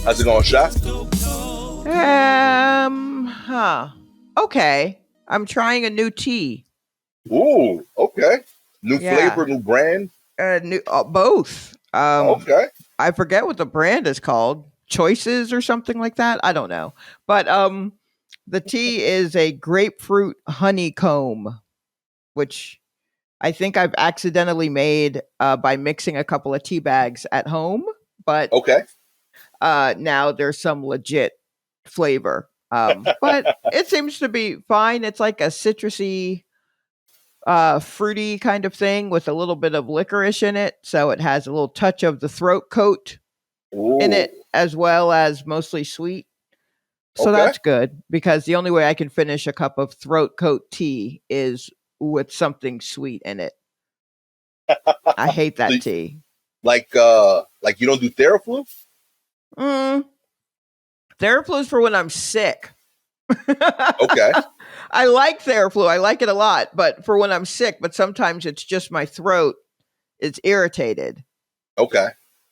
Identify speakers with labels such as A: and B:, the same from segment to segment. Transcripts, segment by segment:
A: How's it going, Shot?
B: Huh. Okay. I'm trying a new tea.
A: Ooh, okay. New
B: Yeah.
A: flavor, new brand.
B: Both.
A: Okay.
B: I forget what the brand is called. Choices or something like that. I don't know. But the tea is a grapefruit honeycomb, which I think I've accidentally made by mixing a couple of tea bags at home, but
A: Okay.
B: now there's some legit flavor. But it seems to be fine. It's like a citrusy, fruity kind of thing with a little bit of licorice in it. So it has a little touch of the throat coat in
A: Ooh.
B: it, as well as mostly sweet. So
A: Okay.
B: that's good because the only way I can finish a cup of throat coat tea is with something sweet in it. I hate
A: So,
B: that tea.
A: like you don't do Theraflu?
B: Mm, Theraflu's for when I'm sick.
A: Okay.
B: I like Theraflu. I like it a lot, but for when I'm sick, but sometimes it's just my throat. It's irritated.
A: Okay.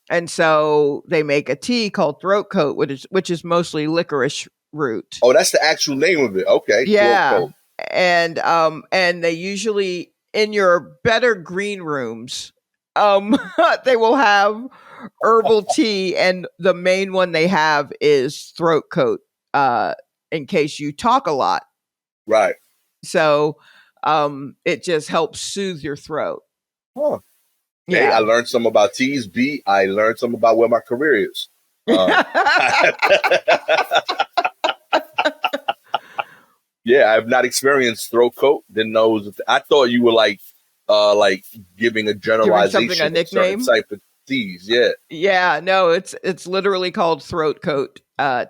B: And so they make a tea called throat coat, which is mostly licorice root.
A: Oh, that's the actual name of it. Okay. Throat
B: Yeah.
A: coat.
B: And they usually in your better green rooms, um they will have herbal tea, and the main one they have is throat coat, in case you talk a lot.
A: Right.
B: So it just helps soothe your throat.
A: Huh. A, I
B: Yeah.
A: learned some about teas. B, I learned some about where my career is. Yeah, I've not experienced throat coat. Didn't know. I thought you were like giving a
B: Giving something a
A: generalization of certain
B: nickname.
A: type of teas. Yeah.
B: Yeah, no, it's literally called throat coat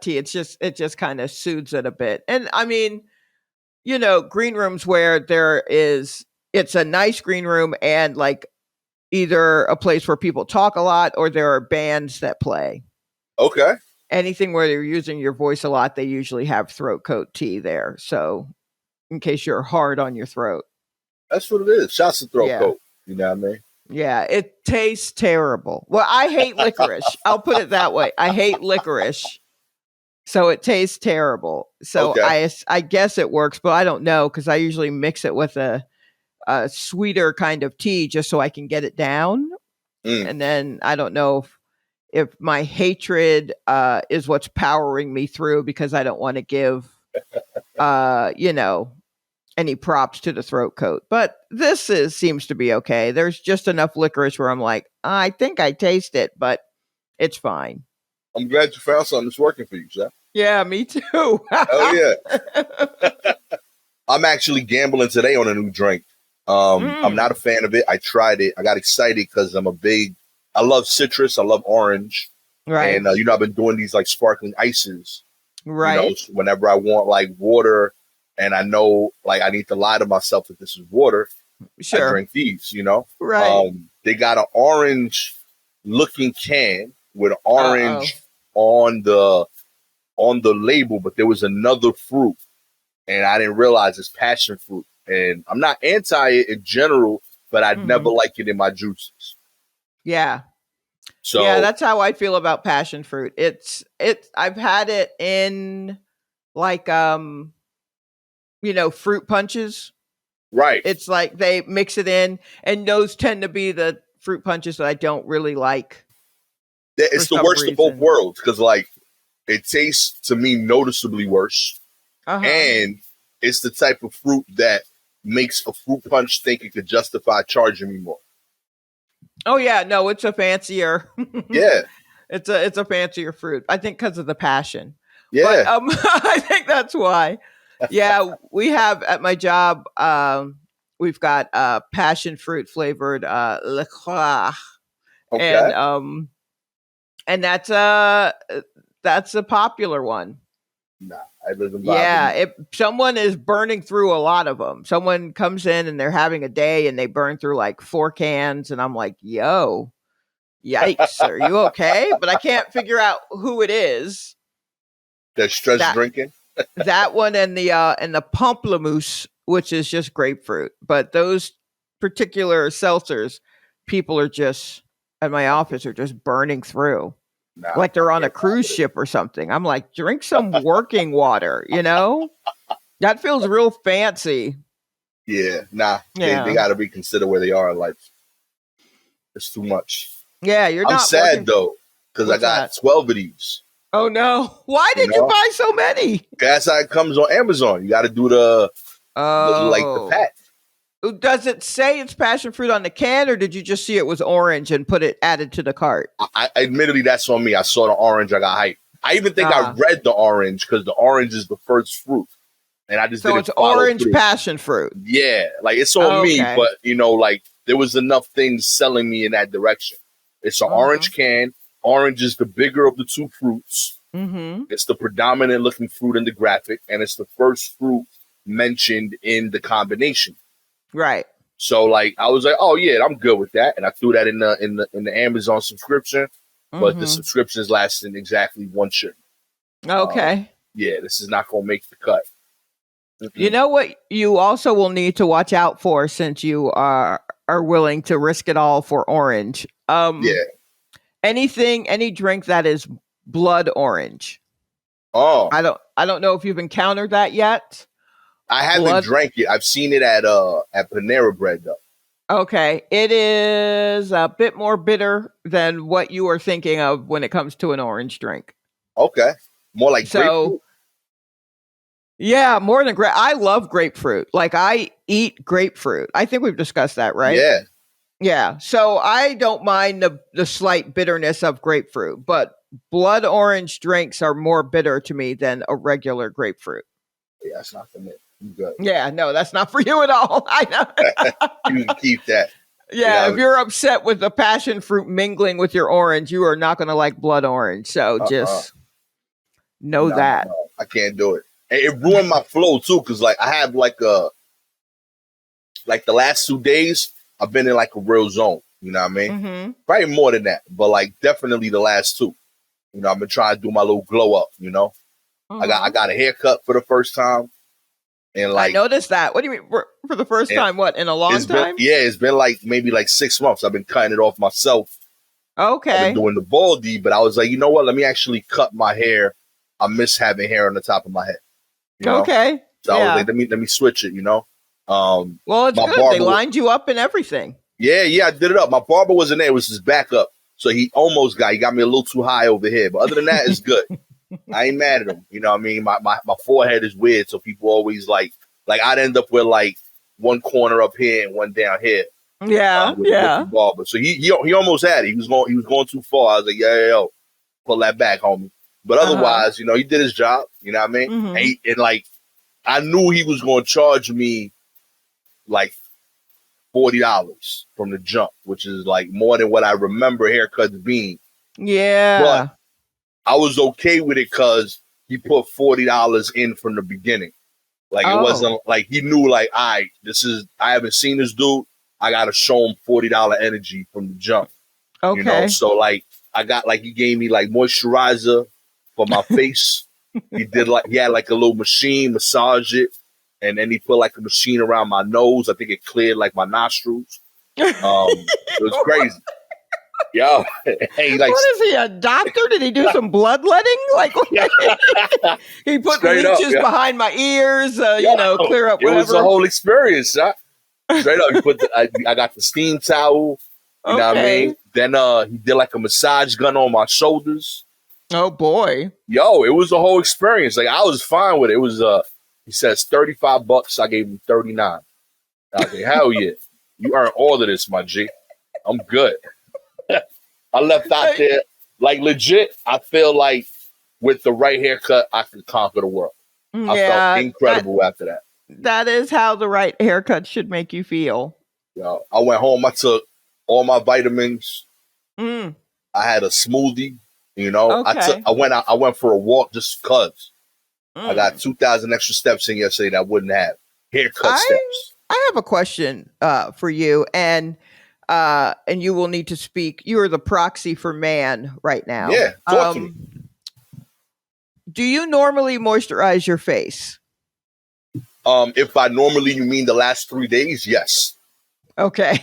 B: tea. It just kind of soothes it a bit. And I mean, green rooms where it's a nice green room, and like either a place where people talk a lot or there are bands that play.
A: Okay.
B: Anything where you're using your voice a lot, they usually have throat coat tea there. So in case you're hard on your throat.
A: That's what it is. Shots to throat
B: Yeah.
A: coat. You know what I mean?
B: Yeah, it tastes terrible. Well, I hate licorice. I'll put it that way. I hate licorice. So it tastes terrible. So
A: Okay.
B: I guess it works, but I don't know because I usually mix it with a sweeter kind of tea just so I can get it down.
A: Mm.
B: And then I don't know if my hatred is what's powering me through because I don't want to give you know any props to the throat coat. But seems to be okay. There's just enough licorice where I'm like, I think I taste it, but it's fine.
A: I'm glad you found something that's working for you, Chef.
B: Yeah, me too.
A: Oh yeah. I'm actually gambling today on a new drink. I'm not
B: Mm,
A: a fan of it. I tried it. I got excited because I love citrus. I love orange.
B: right,
A: And, I've been doing these like sparkling ices,
B: right.
A: so whenever I want like water and I know like I need to lie to myself that this is water, I
B: Sure.
A: drink these.
B: Right.
A: They got an orange looking can with
B: Uh oh.
A: orange on the label, but there was another fruit and I didn't realize it's passion fruit. And I'm not anti it in general, but I'd never
B: Hmm.
A: like it in my juices.
B: Yeah. Yeah,
A: So,
B: that's how I feel about passion fruit. I've had it in like fruit punches.
A: right.
B: It's like they mix it in, and those tend to be the fruit punches that I don't really like for
A: It's the
B: some
A: worst of both
B: reason.
A: worlds because, like, it tastes to me noticeably worse.
B: Uh-huh.
A: And it's the type of fruit that makes a fruit punch think it could justify charging me more.
B: Oh yeah, no, it's a fancier
A: Yeah.
B: it's a fancier fruit. I think cuz of the passion. But
A: Yeah.
B: I think that's why. Yeah, we have at my job we've got passion fruit flavored liqueur, and
A: Okay.
B: and that's a popular one.
A: Nah, it doesn't bother
B: Yeah,
A: me.
B: if someone is burning through a lot of them. Someone comes in and they're having a day and they burn through like 4 cans, and I'm like, "Yo, yikes, are you okay?" But I can't figure out who it is.
A: They're stress
B: That
A: drinking.
B: that one and the pamplemousse, which is just grapefruit. But those particular seltzers, people are just at my office are just burning through.
A: Nah,
B: like they're on a
A: yeah,
B: cruise ship or something. I'm like, drink some working water, you know? That feels real fancy.
A: yeah, nah. They
B: Yeah.
A: got to reconsider where they are in life. It's too much.
B: Yeah, you're
A: I'm
B: not
A: sad
B: working.
A: though because I
B: What's
A: got
B: that?
A: 12 of these.
B: Oh no. Why
A: You
B: did you
A: know,
B: buy so many?
A: that's how it comes on Amazon. You got to do the
B: Oh.
A: pack.
B: Does it say it's passion fruit on the can, or did you just see it was orange and put it added to the cart?
A: I admittedly that's on me. I saw the orange. I got hyped. I even think I
B: Ah.
A: read the orange because the orange is the first fruit, and I just
B: So
A: didn't
B: it's
A: follow
B: orange
A: through.
B: passion fruit.
A: Yeah, like it's on me,
B: Okay.
A: but like there was enough things selling me in that direction. It's an
B: Mm-hmm.
A: orange can. Orange is the bigger of the two fruits.
B: Mm-hmm.
A: It's the predominant looking fruit in the graphic, and it's the first fruit mentioned in the combination.
B: Right.
A: So like I was like, oh yeah, I'm good with that, and I threw that in the Amazon subscription. But the
B: Mm-hmm.
A: subscription is lasting exactly one shirt. Um,
B: Okay.
A: yeah, this is not gonna make the cut.
B: You
A: Mm-mm.
B: know what you also will need to watch out for, since you are willing to risk it all for orange.
A: Yeah.
B: Any drink that is blood orange.
A: Oh,
B: I don't know if you've encountered that yet.
A: I haven't
B: Blood.
A: drank it. I've seen it at Panera Bread though.
B: Okay, it is a bit more bitter than what you are thinking of when it comes to an orange drink.
A: Okay, more like
B: So,
A: grapefruit.
B: yeah, more than grape. I love grapefruit. Like, I eat grapefruit. I think we've discussed that, right?
A: Yeah,
B: Yeah. So I don't mind the slight bitterness of grapefruit, but blood orange drinks are more bitter to me than a regular grapefruit.
A: yeah, that's not for me. You good?
B: Yeah, no, that's not for you at all. I know.
A: You can keep that. You
B: Yeah, if
A: know,
B: you're upset with the passion fruit mingling with your orange, you are not going to like blood orange. So
A: uh-uh.
B: just know
A: No,
B: that.
A: no, I can't do it. And it ruined my flow too, because like I have like the last 2 days, I've been in like a real zone. You know what I mean?
B: Mm-hmm.
A: Probably more than that, but like definitely the last two. I've been trying to do my little glow up. I
B: Mm-hmm.
A: got a haircut for the first time, and
B: I
A: like,
B: noticed that. What do you mean for the first
A: and
B: time? What, in a long time?
A: it's been like maybe like 6 months. I've been cutting it off myself. I've been
B: Okay.
A: doing the baldy, but I was like, you know what? Let me actually cut my hair. I miss having hair on the top of my head. You know,
B: Okay.
A: so I was
B: Yeah.
A: like, let me switch it.
B: Well, it's
A: My
B: good. They
A: barber,
B: lined you up and everything.
A: yeah, I did it up. My barber wasn't there; it was his backup. So he got me a little too high over here. But other than that, it's good. I ain't mad at him. You know what I mean? My forehead is weird, so people always like I'd end up with like one corner up here and one down here
B: Yeah.
A: with the
B: Yeah.
A: barber. So he almost had it. He was going too far. I was like, yo, pull that back, homie. But
B: Uh-huh.
A: otherwise, he did his job. You know what I mean?
B: Mm-hmm.
A: And like I knew he was going to charge me like $40 from the jump, which is like more than what I remember haircuts being. But
B: Yeah.
A: I was okay with it because he put $40 in from the beginning. Like it
B: Oh.
A: wasn't like he knew like, all right, I haven't seen this dude. I gotta show him $40 energy from the jump.
B: Okay.
A: So like I got like he gave me like moisturizer for my face. He had like a little machine, massage it, and then he put like a machine around my nose. I think it cleared like my nostrils. It was
B: What
A: crazy. Yo, hey, like
B: is he, a doctor? Did he do some bloodletting? Like, he put
A: straight up,
B: leeches
A: yeah.
B: behind my ears,
A: Yo,
B: clear up
A: it was a
B: whatever.
A: whole experience, huh? Straight up, I got the steam towel. You know what I mean?
B: Okay.
A: Then he did like a massage gun on my shoulders.
B: Oh boy.
A: Yo, it was a whole experience. Like I was fine with it. It was he says $35. I gave him 39. I was like, hell yeah. You earned all of this, my G. I'm good. I left out there like legit. I feel like with the right haircut, I could conquer the world. I felt
B: Yeah,
A: incredible after that.
B: that is how the right haircut should make you feel.
A: I went home. I took all my vitamins.
B: Mm,
A: I had a smoothie.
B: okay.
A: I went for a walk just cause I got
B: Mm.
A: 2,000 extra steps in yesterday that I wouldn't have. Haircut
B: I
A: steps.
B: I have a question for you, and you will need to speak. You are the proxy for man right now.
A: Yeah, talk to me.
B: Do you normally moisturize your face?
A: If by normally you mean the last 3 days, yes.
B: Okay.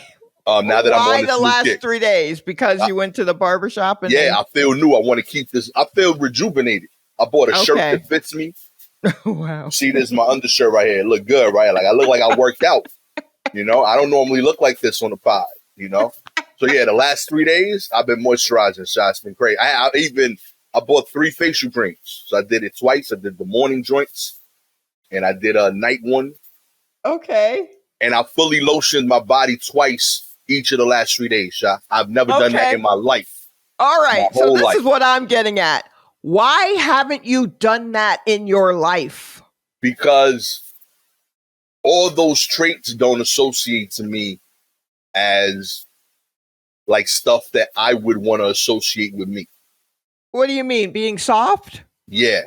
A: Now that I'm on
B: Why
A: this
B: the
A: new
B: last
A: kick.
B: 3 days? Because you went to the barbershop and
A: Yeah, I feel new. I want to keep this. I feel rejuvenated. I bought a shirt
B: Okay.
A: that fits me.
B: Wow.
A: See, this is my undershirt right here. It look good, right? Like I look like I worked out. You know, I don't normally look like this on the pod. You know, so yeah, the last 3 days I've been moisturizing. Shots been great. I bought 3 facial creams. So I did it twice. I did the morning joints, and I did a night one.
B: Okay.
A: And I fully lotioned my body twice each of the last 3 days. Shot. I've never done that
B: Okay.
A: in my life.
B: All
A: My
B: right. So
A: whole
B: this
A: life.
B: is what I'm getting at. Why haven't you done that in your life?
A: Because all those traits don't associate to me as like stuff that I would want to associate with me.
B: What do you mean? Being soft?
A: Yeah.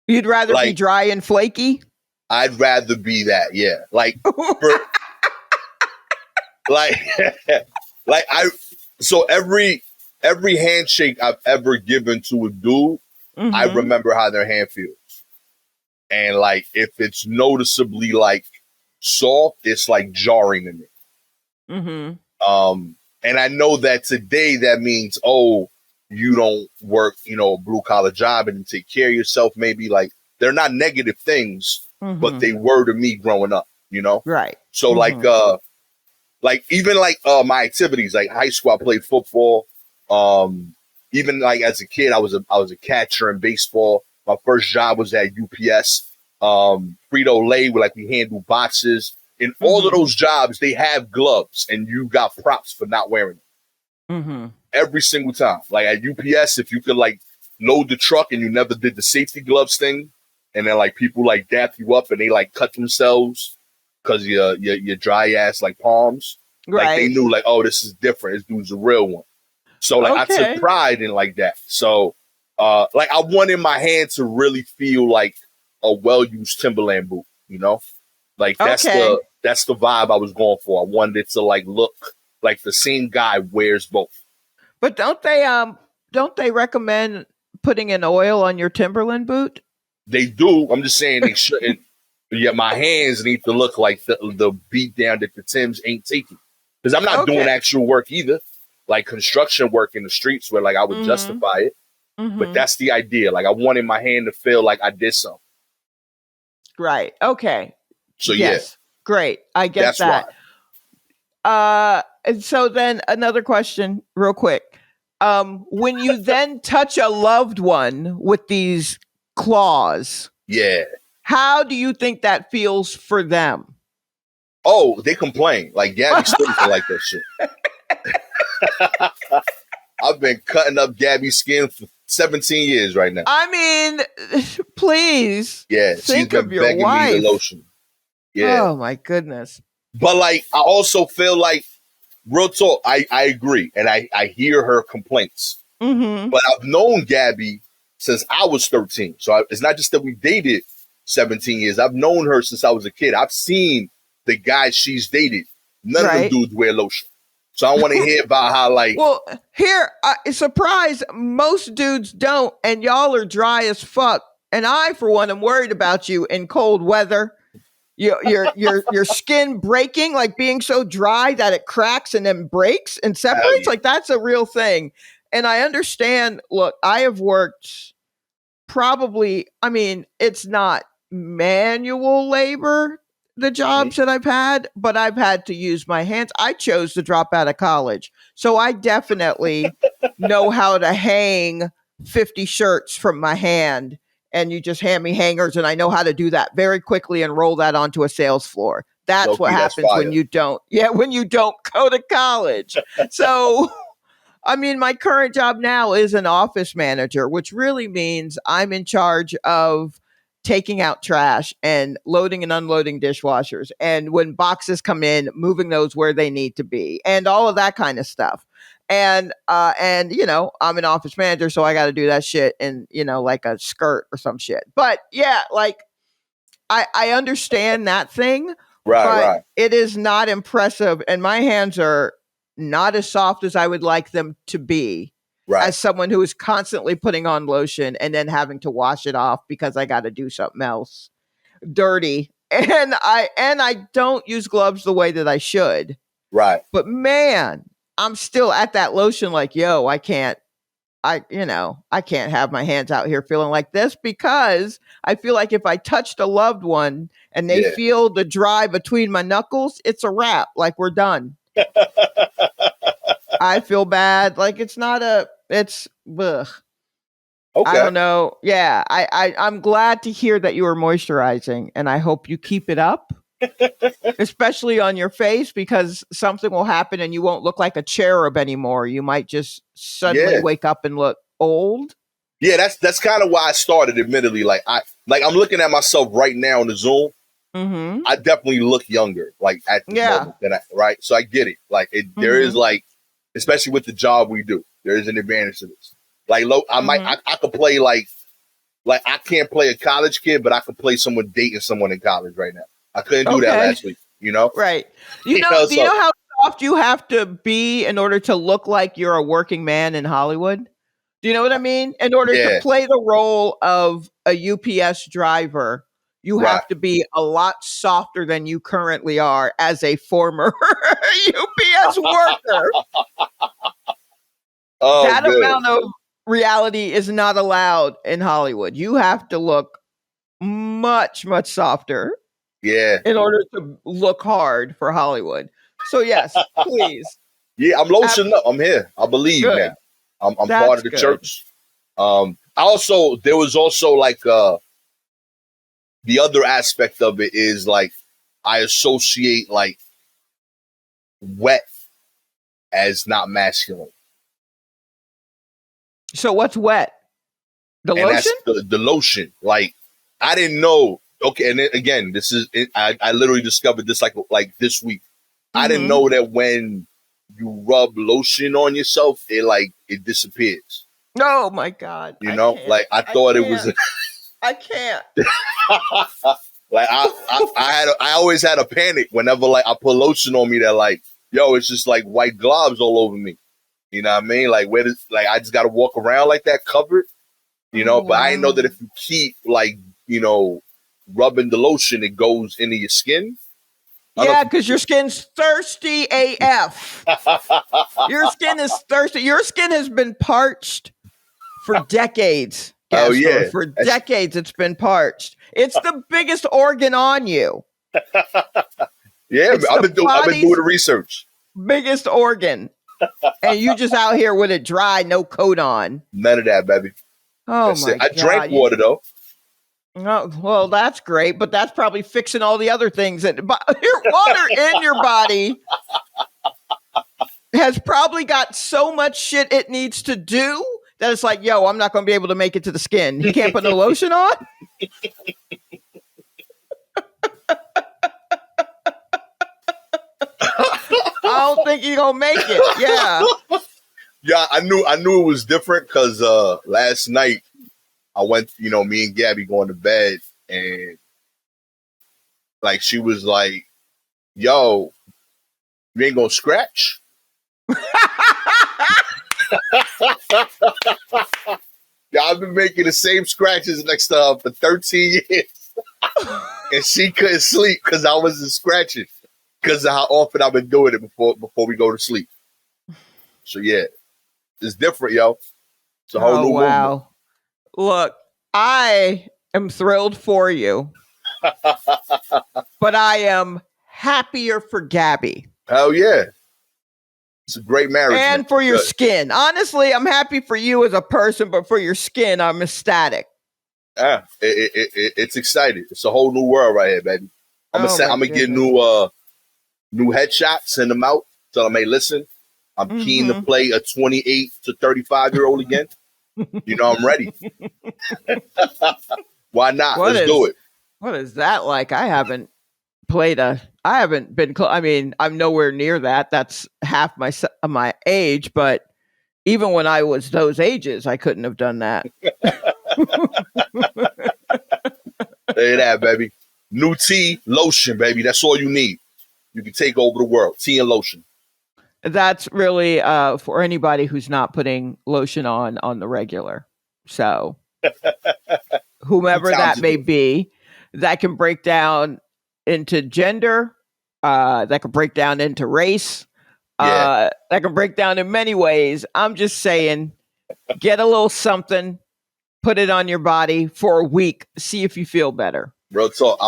B: You'd rather be
A: Like,
B: dry and flaky?
A: I'd rather be that. Yeah. Like, like, like so every handshake I've ever given to a dude, I remember how their hand feels. And like, if it's noticeably like soft, it's like jarring to me. And I know that today that means, oh, you don't work, a blue collar job and you take care of yourself. Maybe like they're not negative things, but they were to me growing up,
B: Right.
A: So like even like my activities, like high school, I played football. Even like as a kid, I was a catcher in baseball. My first job was at UPS. Frito-Lay, where like we handle boxes. In all of those jobs, they have gloves, and you got props for not wearing them. Every single time. Like at UPS, if you could like load the truck and you never did the safety gloves thing, and then like people like dap you up and they like cut themselves because your dry ass like palms.
B: Right.
A: Like they knew like, oh, this is different. This dude's a real one. So like I took pride in like that. So like I wanted my hand to really feel like a well-used Timberland boot, Like that's the vibe I was going for. I wanted it to like look like the same guy wears both.
B: But don't they recommend putting an oil on your Timberland boot?
A: They do. I'm just saying they shouldn't. Yeah, my hands need to look like the beat down that the Timbs ain't taking. Because I'm not doing actual work either. Like construction work in the streets where like I would justify it. But that's the idea. Like I wanted my hand to feel like I did something.
B: Right. Okay.
A: So
B: yes. Yeah. Great. I get
A: that's
B: that.
A: Why.
B: And so then another question real quick. When you then touch a loved one with these claws.
A: Yeah.
B: How do you think that feels for them?
A: Oh, they complain. Like Gabby still doesn't like that shit. I've been cutting up Gabby's skin for 17 years right now.
B: I mean, please.
A: Yeah,
B: think
A: she's been
B: of your
A: begging
B: wife.
A: me to lotion. Yeah.
B: Oh my goodness.
A: But like, I also feel like, real talk, I agree. And I hear her complaints. But I've known Gabby since I was 13. So it's not just that we dated 17 years. I've known her since I was a kid. I've seen the guys she's dated. None of them dudes wear lotion. So I want to hear about how like...
B: Well, here, surprise, most dudes don't. And y'all are dry as fuck. And I, for one, am worried about you in cold weather. Your skin breaking, like being so dry that it cracks and then breaks and separates. Yeah. Like that's a real thing. And I understand, look, I have worked probably, I mean, it's not manual labor, the jobs that I've had, but I've had to use my hands. I chose to drop out of college. So I definitely know how to hang 50 shirts from my hand. And you just hand me hangers, and I know how to do that very quickly and roll that onto a sales floor. That's what happens when you don't. Yeah, when you don't go to college. So, I mean, my current job now is an office manager, which really means I'm in charge of taking out trash and loading and unloading dishwashers. And when boxes come in, moving those where they need to be and all of that kind of stuff. And I'm an office manager, so I got to do that shit in, like a skirt or some shit. But yeah, like I understand that thing, but it is not impressive. And my hands are not as soft as I would like them to be as someone who is constantly putting on lotion and then having to wash it off because I got to do something else dirty. And I don't use gloves the way that I should.
A: Right.
B: But man, I'm still at that lotion like, yo, I can't have my hands out here feeling like this, because I feel like if I touched a loved one and they
A: Yeah.
B: feel the dry between my knuckles, it's a wrap. Like, we're done. I feel bad. Like, it's ugh. I
A: Okay.
B: don't know. Yeah. I'm glad to hear that you are moisturizing, and I hope you keep it up, especially on your face, because something will happen and you won't look like a cherub anymore. You might just suddenly
A: Yeah.
B: wake up and look old.
A: Yeah, that's kind of why I started, admittedly. Like I'm looking at myself right now on the Zoom.
B: Mm-hmm.
A: I definitely look younger, like at this
B: Yeah.
A: moment. Right? So I get it. Like there is like, especially with the job we do, there is an advantage to this. Like I could play like I can't play a college kid, but I could play someone dating someone in college right now. I couldn't do that last week, you know?
B: Right. Do you
A: So
B: know how soft you have to be in order to look like you're a working man in Hollywood? Do you know what I mean? In order to
A: yeah,
B: play the role of a UPS driver, you
A: right.
B: have to be a lot softer than you currently are as a former UPS worker.
A: Oh,
B: That
A: good.
B: amount of reality is not allowed in Hollywood. You have to look much, much softer
A: Yeah.
B: in order to look hard for Hollywood. So yes, please.
A: Yeah, I'm lotioned up. I'm here. I believe
B: Good.
A: now. I'm part
B: That's
A: of the
B: good.
A: church. There was also like the other aspect of it is like I associate like wet as not masculine.
B: So what's wet? The
A: And
B: lotion?
A: that's the lotion. Like I didn't know. Okay, and then, again, this is I literally discovered this like this week. I didn't know that when you rub lotion on yourself, it disappears.
B: Oh my God.
A: You know, like I thought it was.
B: I can't.
A: Like I always had a panic whenever like I put lotion on me that like, yo, it's just like white globs all over me. You know what I mean? Like where does like I just gotta walk around like that covered, you know, but I didn't know that if you keep like, rubbing the lotion, it goes into your skin.
B: Yeah, because your skin's thirsty AF. Your skin is thirsty. Your skin has been parched for decades. Gastor.
A: Oh yeah.
B: For decades it's been parched. It's the biggest organ on you.
A: Yeah, I've been doing the research.
B: Biggest organ. And you just out here with it dry, no coat on.
A: None of that, baby.
B: Oh my God.
A: I drank water though.
B: Oh, well, that's great, but that's probably fixing all the other things. Your water in your body has probably got so much shit it needs to do that it's like, yo, I'm not going to be able to make it to the skin. You can't put no lotion on? I don't think you're going to make it. Yeah.
A: Yeah, I knew it was different because last night I went, me and Gabby going to bed, and like she was like, yo, you ain't gonna scratch? Yeah, I've been making the same scratches next to her for 13 years. And she couldn't sleep because I wasn't scratching because of how often I've been doing it before we go to sleep. So yeah, it's different, yo. It's a whole new movement.
B: Look, I am thrilled for you, but I am happier for Gabby.
A: Hell yeah. It's a great marriage.
B: And for your skin. Honestly, I'm happy for you as a person, but for your skin, I'm ecstatic.
A: Yeah, it's exciting. It's a whole new world right here, baby. I'm gonna get new headshots, send them out, tell them, hey, listen, I'm keen to play a 28 to 35-year-old again. I'm ready. Why not? Let's do it.
B: What is that like? I haven't been, I'm nowhere near that. That's half my age, but even when I was those ages, I couldn't have done that.
A: Say that, baby. New tea, lotion, baby. That's all you need. You can take over the world. Tea and lotion.
B: That's really for anybody who's not putting lotion on the regular. So whomever that may be, that can break down into gender, that can break down into race.
A: Yeah.
B: That can break down in many ways. I'm just saying, get a little something, put it on your body for a week, see if you feel better.
A: Real talk.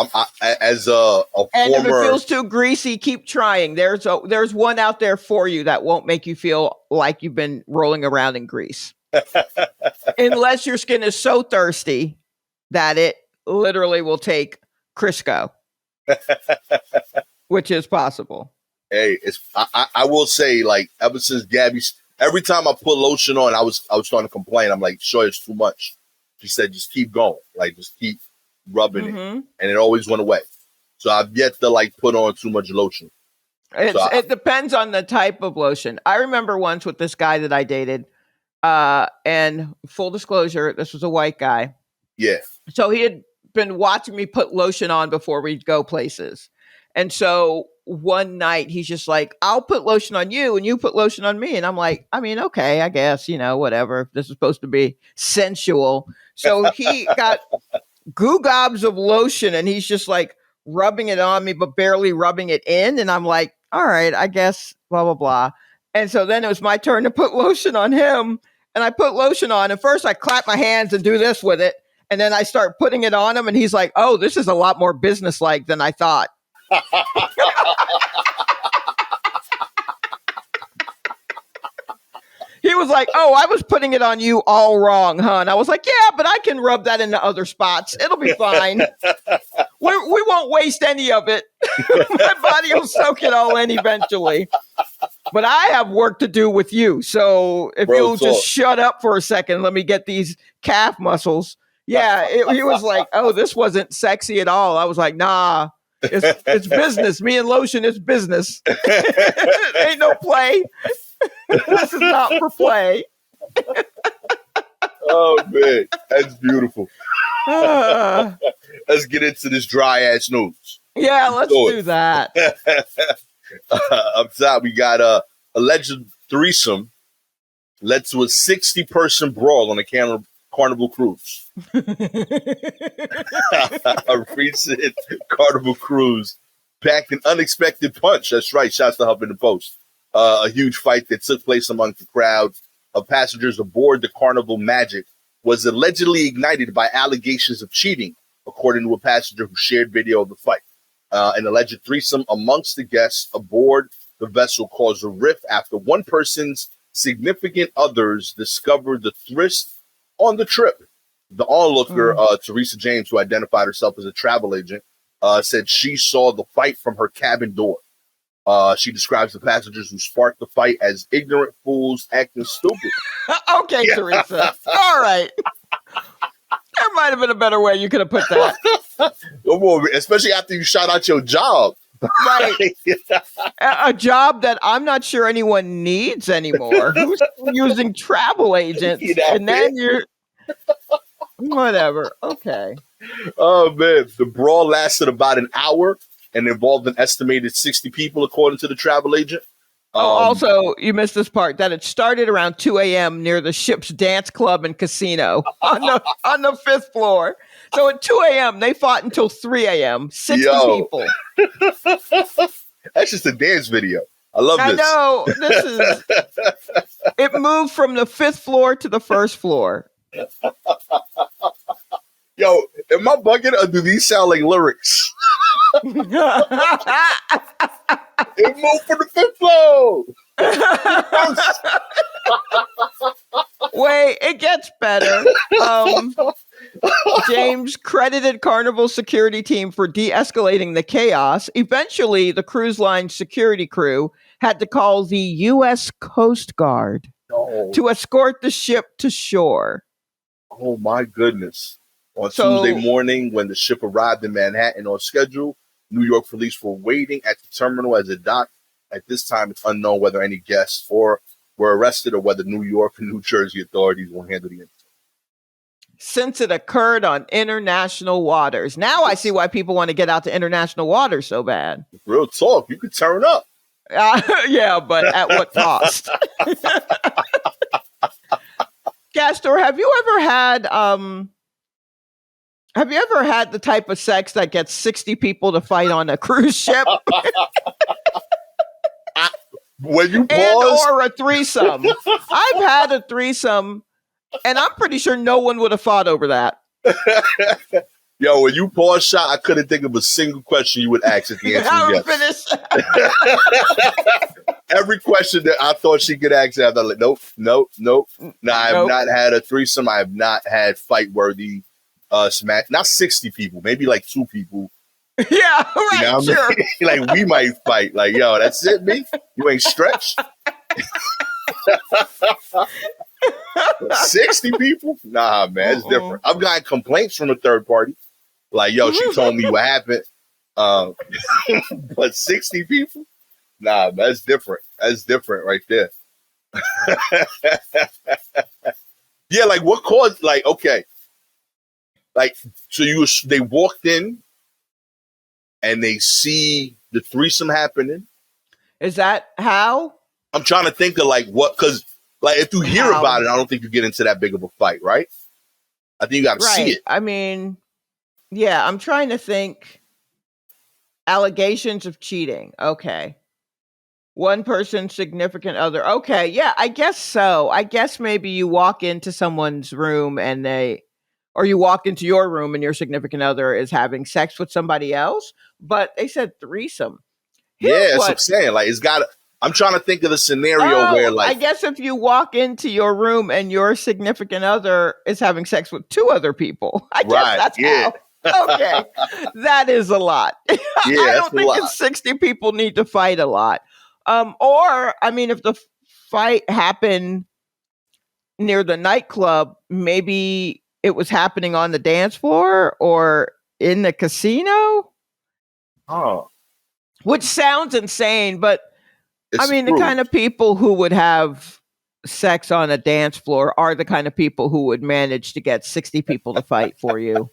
A: As a
B: And if it
A: former,
B: feels too greasy, keep trying. There's one out there for you that won't make you feel like you've been rolling around in grease. Unless your skin is so thirsty that it literally will take Crisco, which is possible.
A: hey, I will say, like, ever since Gabby's, every time I put lotion on, I was starting to complain. I'm like, sure, it's too much. She said, just keep going, like, just keep rubbing it, and it always went away. So I've yet to like put on too much lotion.
B: It depends on the type of lotion. I remember once with this guy that I dated, and full disclosure, this was a white guy.
A: Yeah.
B: So he had been watching me put lotion on before we'd go places. And so one night he's just like, I'll put lotion on you and you put lotion on me. And I'm like, I mean, okay, I guess, whatever. This is supposed to be sensual. So he got goo gobs of lotion and he's just like rubbing it on me, but barely rubbing it in. And I'm like, all right, I guess, blah, blah, blah. And so then it was my turn to put lotion on him. And I put lotion on. And first I clap my hands and do this with it. And then I start putting it on him. And he's like, oh, this is a lot more businesslike than I thought. He was like, oh, I was putting it on you all wrong, huh? And I was like, yeah, but I can rub that into other spots. It'll be fine. We won't waste any of it. My body will soak it all in eventually. But I have work to do with you. So if you'll just shut up for a second, let me get these calf muscles. Yeah, he was like, oh, this wasn't sexy at all. I was like, nah, it's business. Me and lotion is business. Ain't no play. This is not for play.
A: Oh, man. That's beautiful. Let's get into this dry ass news.
B: Yeah, let's do that.
A: Up top, we got a alleged threesome led to a 60-person brawl on a Carnival cruise. A recent Carnival cruise packed an unexpected punch. That's right. Shouts to Huff in the Post. A huge fight that took place among the crowd of passengers aboard the Carnival Magic was allegedly ignited by allegations of cheating, according to a passenger who shared video of the fight. An alleged threesome amongst the guests aboard the vessel caused a rift after one person's significant others discovered the tryst on the trip. The onlooker, Teresa James, who identified herself as a travel agent, said she saw the fight from her cabin door. She describes the passengers who sparked the fight as ignorant fools acting stupid.
B: Okay, yeah. Teresa. All right. There might have been a better way you could have put that.
A: Especially after you shout out your job.
B: Right. A job that I'm not sure anyone needs anymore. Who's using travel agents? And then you're... Whatever. Okay.
A: Oh, man. The brawl lasted about an hour and involved an estimated 60 people, according to the travel agent.
B: Also, you missed this part, that it started around 2 a.m. near the ship's dance club and casino on the 5th floor. So at 2 a.m., they fought until 3 a.m. 60 people.
A: That's just a dance video. I love this.
B: I know. This is... It moved from the 5th floor to the 1st floor.
A: Yo, am I bugging or do these sound like lyrics? It moved from the 5th floor.
B: Wait, it gets better. James credited Carnival's security team for de-escalating the chaos. Eventually, the cruise line security crew had to call the U.S. Coast Guard to escort the ship to shore.
A: Oh, my goodness. On Tuesday morning, when the ship arrived in Manhattan on schedule, New York police were waiting at the terminal as it docked. At this time, it's unknown whether any guests were arrested or whether New York and New Jersey authorities will handle the incident.
B: Since it occurred on international waters. Now I see why people want to get out to international waters so bad.
A: Real talk. You could turn up.
B: Yeah, but at what cost? Gastor, have you ever had Have you ever had the type of sex that gets 60 people to fight on a cruise ship
A: When you
B: and
A: pause,
B: or a threesome? I've had a threesome, and I'm pretty sure no one would have fought over that.
A: yo, when you pause shot, I couldn't think of a single question you would ask at the answer was yes. Every question that I thought she could ask, I'm like, nope. No, I have not had a threesome. I have not had fight-worthy smash. Not 60 people, maybe like 2 people.
B: Yeah, right,
A: you know
B: sure.
A: I mean? Like, we might fight. Like, yo, that's it, me? You ain't stretched? 60 people? Nah, man, it's different. I've gotten complaints from a third party. Like, yo, she told me what happened. But 60 people? Nah, that's different. That's different right there. Yeah, like what caused, like, okay. Like, so they walked in and they see the threesome happening.
B: Is that how?
A: I'm trying to think of like what, because like if you hear about it, I don't think you get into that big of a fight, right? I think you got to see it.
B: I mean, yeah, I'm trying to think. Allegations of cheating. Okay. One person's significant other. Okay. Yeah, I guess so. I guess maybe you walk into someone's room or you walk into your room and your significant other is having sex with somebody else, but they said threesome.
A: That's what I'm saying. Like, I'm trying to think of the scenario where, like,
B: I guess if you walk into your room and your significant other is having sex with 2 other people, I guess that's how. Okay. That is a lot.
A: Yeah,
B: I don't think it's 60 people need to fight a lot. Or, I mean, if the fight happened near the nightclub, maybe it was happening on the dance floor or in the casino.
A: Oh.
B: Which sounds insane, but
A: it's
B: I mean,
A: true.
B: The kind of people who would have sex on a dance floor are the kind of people who would manage to get 60 people to fight for you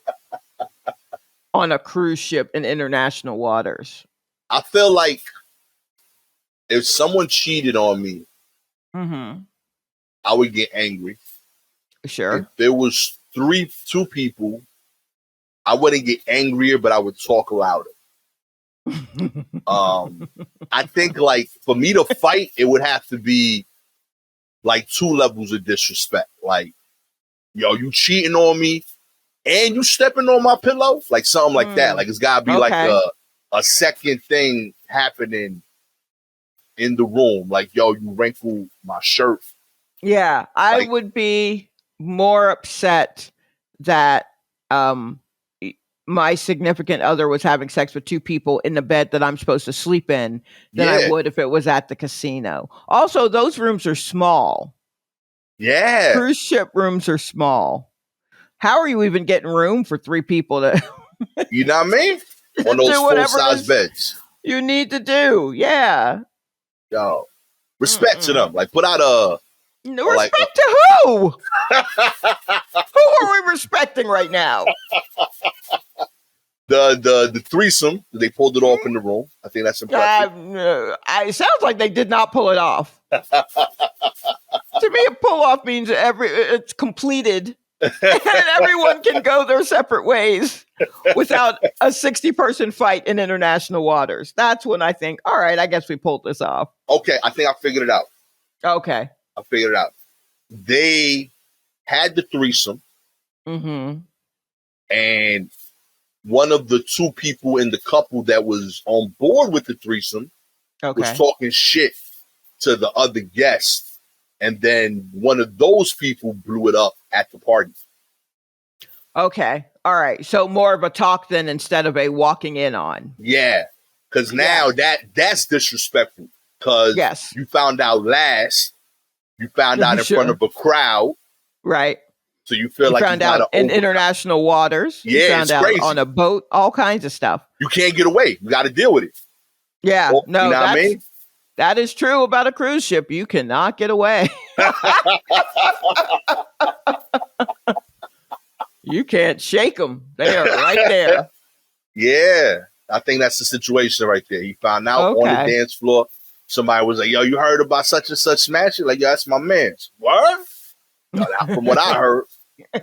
B: on a cruise ship in international waters.
A: I feel like if someone cheated on me, I would get angry.
B: Sure.
A: If there was 2 people, I wouldn't get angrier, but I would talk louder. I think like for me to fight, it would have to be like 2 levels of disrespect. Like, yo, you cheating on me and you stepping on my pillow, like something like that. Like it's gotta be like a second thing happening in the room. Like, yo, you wrinkled my shirt.
B: Yeah, I would be more upset that my significant other was having sex with 2 people in the bed that I'm supposed to sleep in than I would if it was at the casino. Also, those rooms are small.
A: Yeah.
B: Cruise ship rooms are small. How are you even getting room for 3 people to
A: you know what I mean? On those full-size beds.
B: You need to do. Yeah.
A: Yo. Respect to them. Like put out
B: respect to who? Who are we respecting right now?
A: The threesome, they pulled it off in the room. I think that's impressive.
B: It sounds like they did not pull it off. To me, a pull off means it's completed and everyone can go their separate ways without a 60-person fight in international waters. That's when I think, all right, I guess we pulled this off.
A: Okay, I think I figured it out.
B: Okay.
A: I figured it out. They had the threesome. And one of the 2 people in the couple that was on board with the threesome was talking shit to the other guest. And then one of those people blew it up at the party. Okay.
B: All right. So more of a talk then instead of a walking in on.
A: Yeah. Because now that's disrespectful. Because you found out last. You found out in front of a crowd.
B: Right.
A: So you feel like
B: found out in international waters.
A: Yeah,
B: you found out
A: crazy.
B: On a boat, all kinds of stuff.
A: You can't get away. You got to deal with it.
B: Yeah.
A: You know what I mean?
B: That is true about a cruise ship. You cannot get away. You can't shake them. They are right there.
A: Yeah. I think that's the situation right there. He found out on the dance floor. Somebody was like, yo, you heard about such and such smashing? Like, yo, that's my man's. What? From what I heard,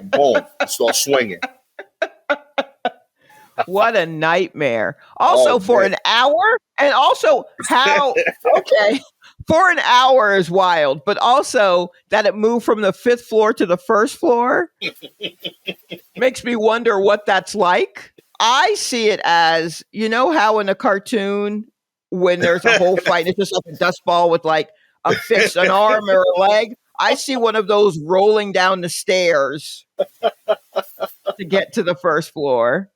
A: boom, start swinging.
B: What a nightmare.
A: Oh,
B: Also for
A: man.
B: an hour, and also how okay. For an hour is wild, but also that it moved from the 5th floor to the 1st floor makes me wonder what that's like. I see it as, you know how in a cartoon when there's a whole fight, it's just like a dust ball with like a fist, an arm or a leg. I see one of those rolling down the stairs to get to the 1st floor.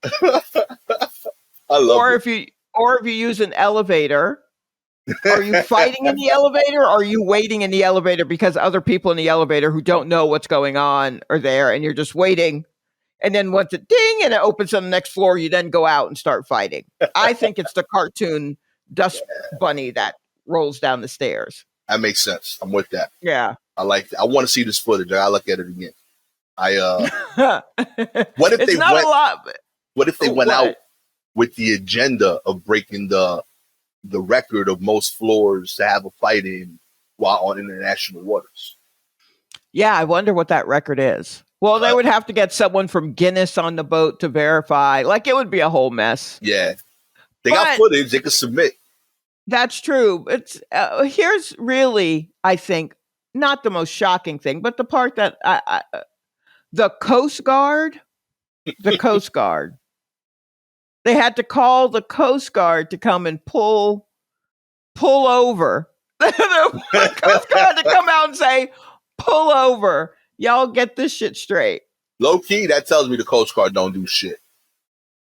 A: I love
B: Or
A: it.
B: if you use an elevator, are you fighting in the elevator or are you waiting in the elevator because other people in the elevator who don't know what's going on are there and you're just waiting? And then once it ding and it opens on the next floor, you then go out and start fighting. I think it's the cartoon dust bunny that rolls down the stairs.
A: That makes sense. I'm with that.
B: Yeah.
A: I like that. I want to see this footage. I gotta look at it again. What if
B: it's
A: they
B: not
A: went?
B: a lot.
A: What if they went
B: What?
A: out with the agenda of breaking the record of most floors to have a fight in while on international waters?
B: Yeah, I wonder what that record is. Well, they would have to get someone from Guinness on the boat to verify. Like, it would be a whole mess.
A: Yeah, they got footage. They could submit.
B: That's true. It's here's really, I think, not the most shocking thing, but the part that the Coast Guard, they had to call the Coast Guard to come and pull over. The Coast Guard to come out and say, pull over. Y'all get this shit straight.
A: Low key, that tells me the Coast Guard don't do shit.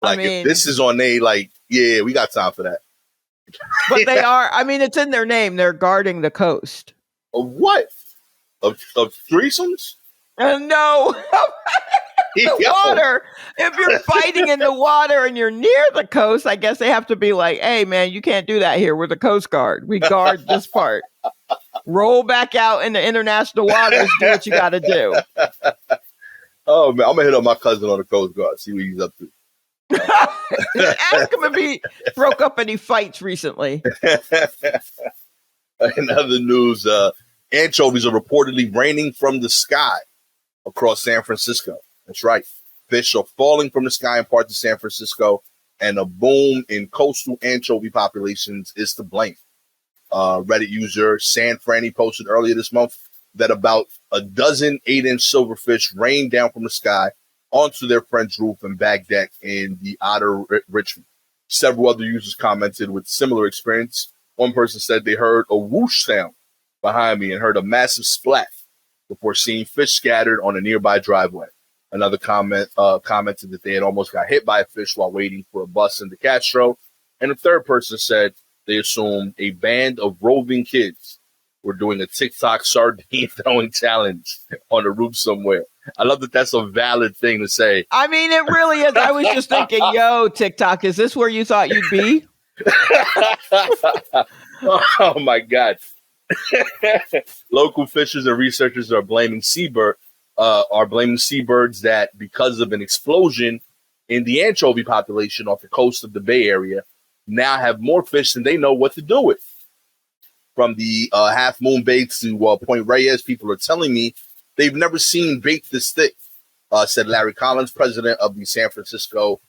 A: Like, I mean, if this is on they, like, yeah, we got time for that.
B: But they are, I mean, it's in their name. They're guarding the coast.
A: Of what? Of threesomes?
B: No. The water. If you're fighting in the water and you're near the coast, I guess they have to be like, hey, man, you can't do that here. We're the Coast Guard. We guard this part. Roll back out in the international waters. Do what you got to do.
A: Oh, man. I'm going to hit up my cousin on the Coast Guard, see what he's up to.
B: Ask him if he broke up any fights recently.
A: In other news, anchovies are reportedly raining from the sky across San Francisco. That's right. Fish are falling from the sky in parts of San Francisco, and a boom in coastal anchovy populations is to blame. Reddit user San Franny posted earlier this month that about a dozen 8-inch silverfish rained down from the sky onto their French roof and back deck in the outer Richmond. Several other users commented with similar experience. One person said they heard a whoosh sound behind me and heard a massive splat before seeing fish scattered on a nearby driveway. Another commented that they had almost got hit by a fish while waiting for a bus into Castro. And a third person said they assumed a band of roving kids were doing a TikTok sardine throwing challenge on the roof somewhere. I love that that's a valid thing to say.
B: I mean, it really is. I was just thinking, yo, TikTok, is this where you thought you'd be?
A: Oh, my God. Local fishers and researchers are blaming seabirds that because of an explosion in the anchovy population off the coast of the Bay Area, now have more fish than they know what to do with. From the Half Moon Bay to Point Reyes, people are telling me they've never seen bait this thick, said Larry Collins, president of the San Francisco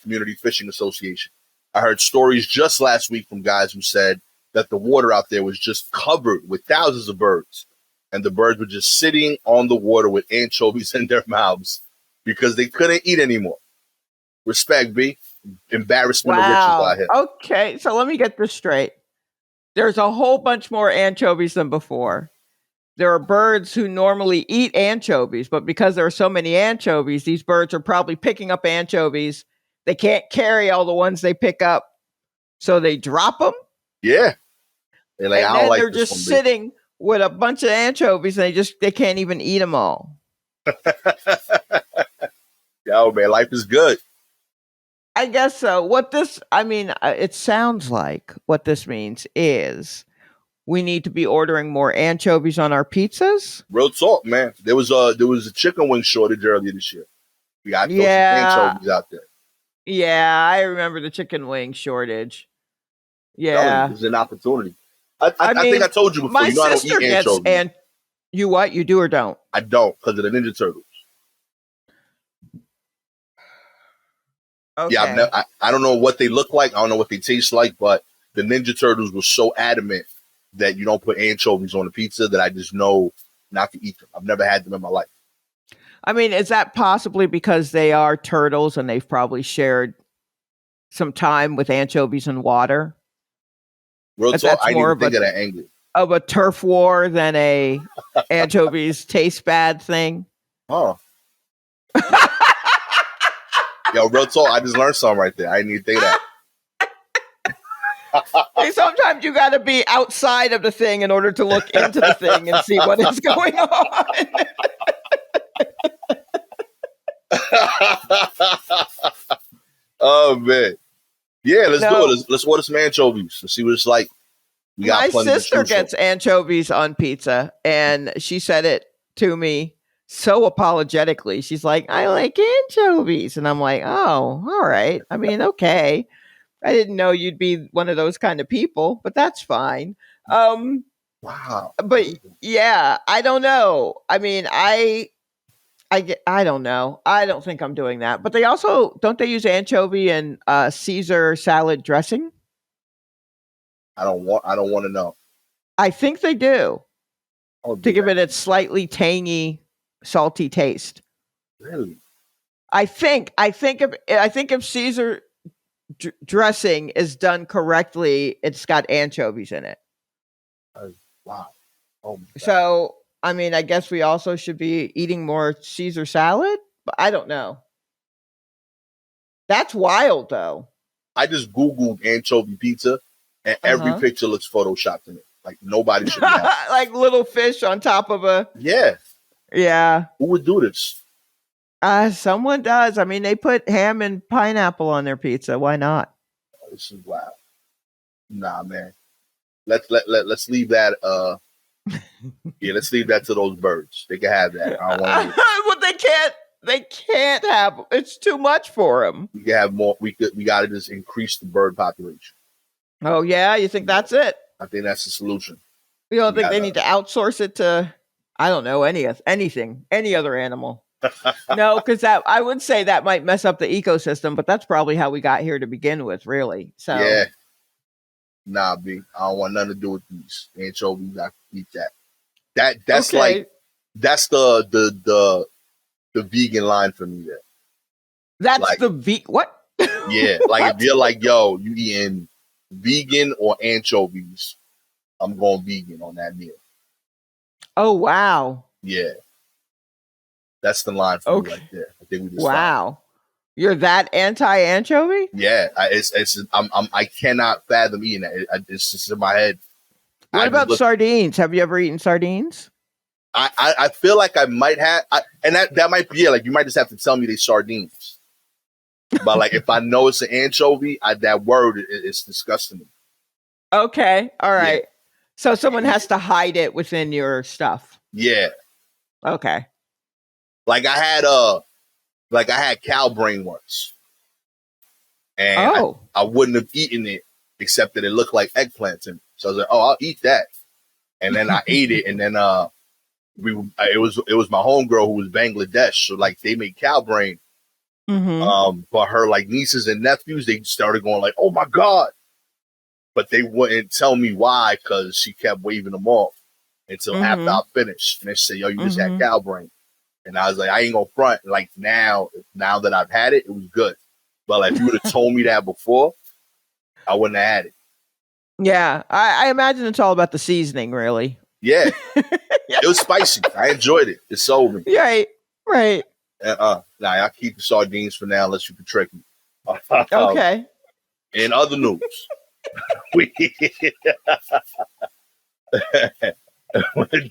A: Community Fishing Association. I heard stories just last week from guys who said that the water out there was just covered with thousands of birds, and the birds were just sitting on the water with anchovies in their mouths because they couldn't eat anymore. Respect, B. Embarrassment of riches out here.
B: Okay, so let me get this straight. There's a whole bunch more anchovies than before. There are birds who normally eat anchovies, but because there are so many anchovies, these birds are probably picking up anchovies. They can't carry all the ones they pick up, so they drop them.
A: Yeah. They're like,
B: and
A: I don't like
B: they're
A: this
B: just
A: one,
B: sitting with a bunch of anchovies, and they can't even eat them all.
A: Yo, man, life is good.
B: I guess so. It sounds like what this means is we need to be ordering more anchovies on our pizzas.
A: Real talk, man. There was a chicken wing shortage earlier this year. We got some anchovies out there.
B: Yeah, I remember the chicken wing shortage. Yeah,
A: it was an opportunity. I think I told you before.
B: My
A: you know
B: sister
A: I don't eat anchovies.
B: And you what? You do or don't?
A: I don't because of the Ninja Turtles. Yeah,
B: Okay.
A: I don't know what they look like. I don't know what they taste like, but the Ninja Turtles were so adamant that you don't put anchovies on the pizza that I just know not to eat them. I've never had them in my life.
B: I mean, is that possibly because they are turtles and they've probably shared some time with anchovies and water?
A: Real
B: If
A: talk,
B: that's
A: I didn't
B: more
A: even think of that angle.
B: of a turf war than a anchovies taste bad thing.
A: Huh. Yo, real talk, I just learned something right there. I didn't even think of that.
B: Like, sometimes you got to be outside of the thing in order to look into the thing and see what is going on.
A: Oh man. Yeah, let's do it.
B: No,
A: Let's order some anchovies. Let's see what it's like. We got
B: my
A: plenty to
B: sister
A: choose from.
B: gets anchovies on pizza, and she said it to me so apologetically. She's like, "I like anchovies," and I'm like, "Oh, all right. I mean, okay. I didn't know you'd be one of those kind of people, but that's fine."
A: Wow.
B: But yeah, I don't know. I mean, I don't know. I don't think I'm doing that. But they also don't they use anchovy and Caesar salad dressing?
A: I don't want to know.
B: I think they do
A: I'll
B: to
A: do
B: give
A: that.
B: it its slightly tangy, salty taste.
A: Really?
B: I think if Caesar dressing is done correctly, it's got anchovies in it.
A: Wow. Oh my God.
B: So, I mean, I guess we also should be eating more Caesar salad, but I don't know. That's wild though.
A: I just Googled anchovy pizza and every
B: Uh-huh.
A: picture looks photoshopped in it. Like nobody should be happy.
B: Like little fish on top of a
A: Yeah.
B: yeah.
A: Who would do this?
B: Someone does. I mean, they put ham and pineapple on their pizza. Why not?
A: This is wild. Nah, man. Let's leave that let's leave that to those birds. They can have that. I don't want to.
B: But they can't have it's too much for them.
A: We can have more. We got to just increase the bird population.
B: Oh yeah, you think that's it?
A: I think that's the solution.
B: You don't
A: We
B: think they
A: gotta-
B: need to outsource it to I don't know anything, any other animal? No, because that I would say that might mess up the ecosystem, but that's probably how we got here to begin with, really. So
A: Yeah. Nah, B. I don't want nothing to do with these anchovies. I can eat that. That's
B: okay.
A: like that's the vegan line for me. There.
B: That's
A: like-
B: the what?
A: Yeah, like if you're like, yo, you eating vegan or anchovies, I'm going vegan on that meal.
B: Oh wow.
A: Yeah, that's the line for me
B: Okay.
A: right there. I think we just
B: Wow. You're that anti-anchovy?
A: Yeah, I cannot fathom eating that. It's just in my head.
B: What about sardines? Have you ever eaten sardines?
A: I feel like I might have, and that might be like you might just have to tell me they sardines. But like if I know it's an anchovy, that word is disgusting to me.
B: Okay. All right. So someone has to hide it within your stuff.
A: Yeah,
B: Okay.
A: like I had cow brain once, and I wouldn't have eaten it except that it looked like eggplants in it. So I was like, oh, I'll eat that, and then I ate it, and then it was my homegirl who was Bangladesh, so like they made cow brain.
B: Mm-hmm.
A: But her like nieces and nephews, they started going like, "Oh my god!" But they wouldn't tell me why because she kept waving them off until after I finished. And they said, "Yo, you just had cow brain," and I was like, "I ain't gonna front." Like now that I've had it, it was good. But like if you would have told me that before, I wouldn't have had it.
B: Yeah, I imagine it's all about the seasoning, really.
A: Yeah, it was spicy. I enjoyed it. It sold me.
B: Right.
A: Nah, I keep the sardines for now unless you can trick me.
B: Okay.
A: In other news, when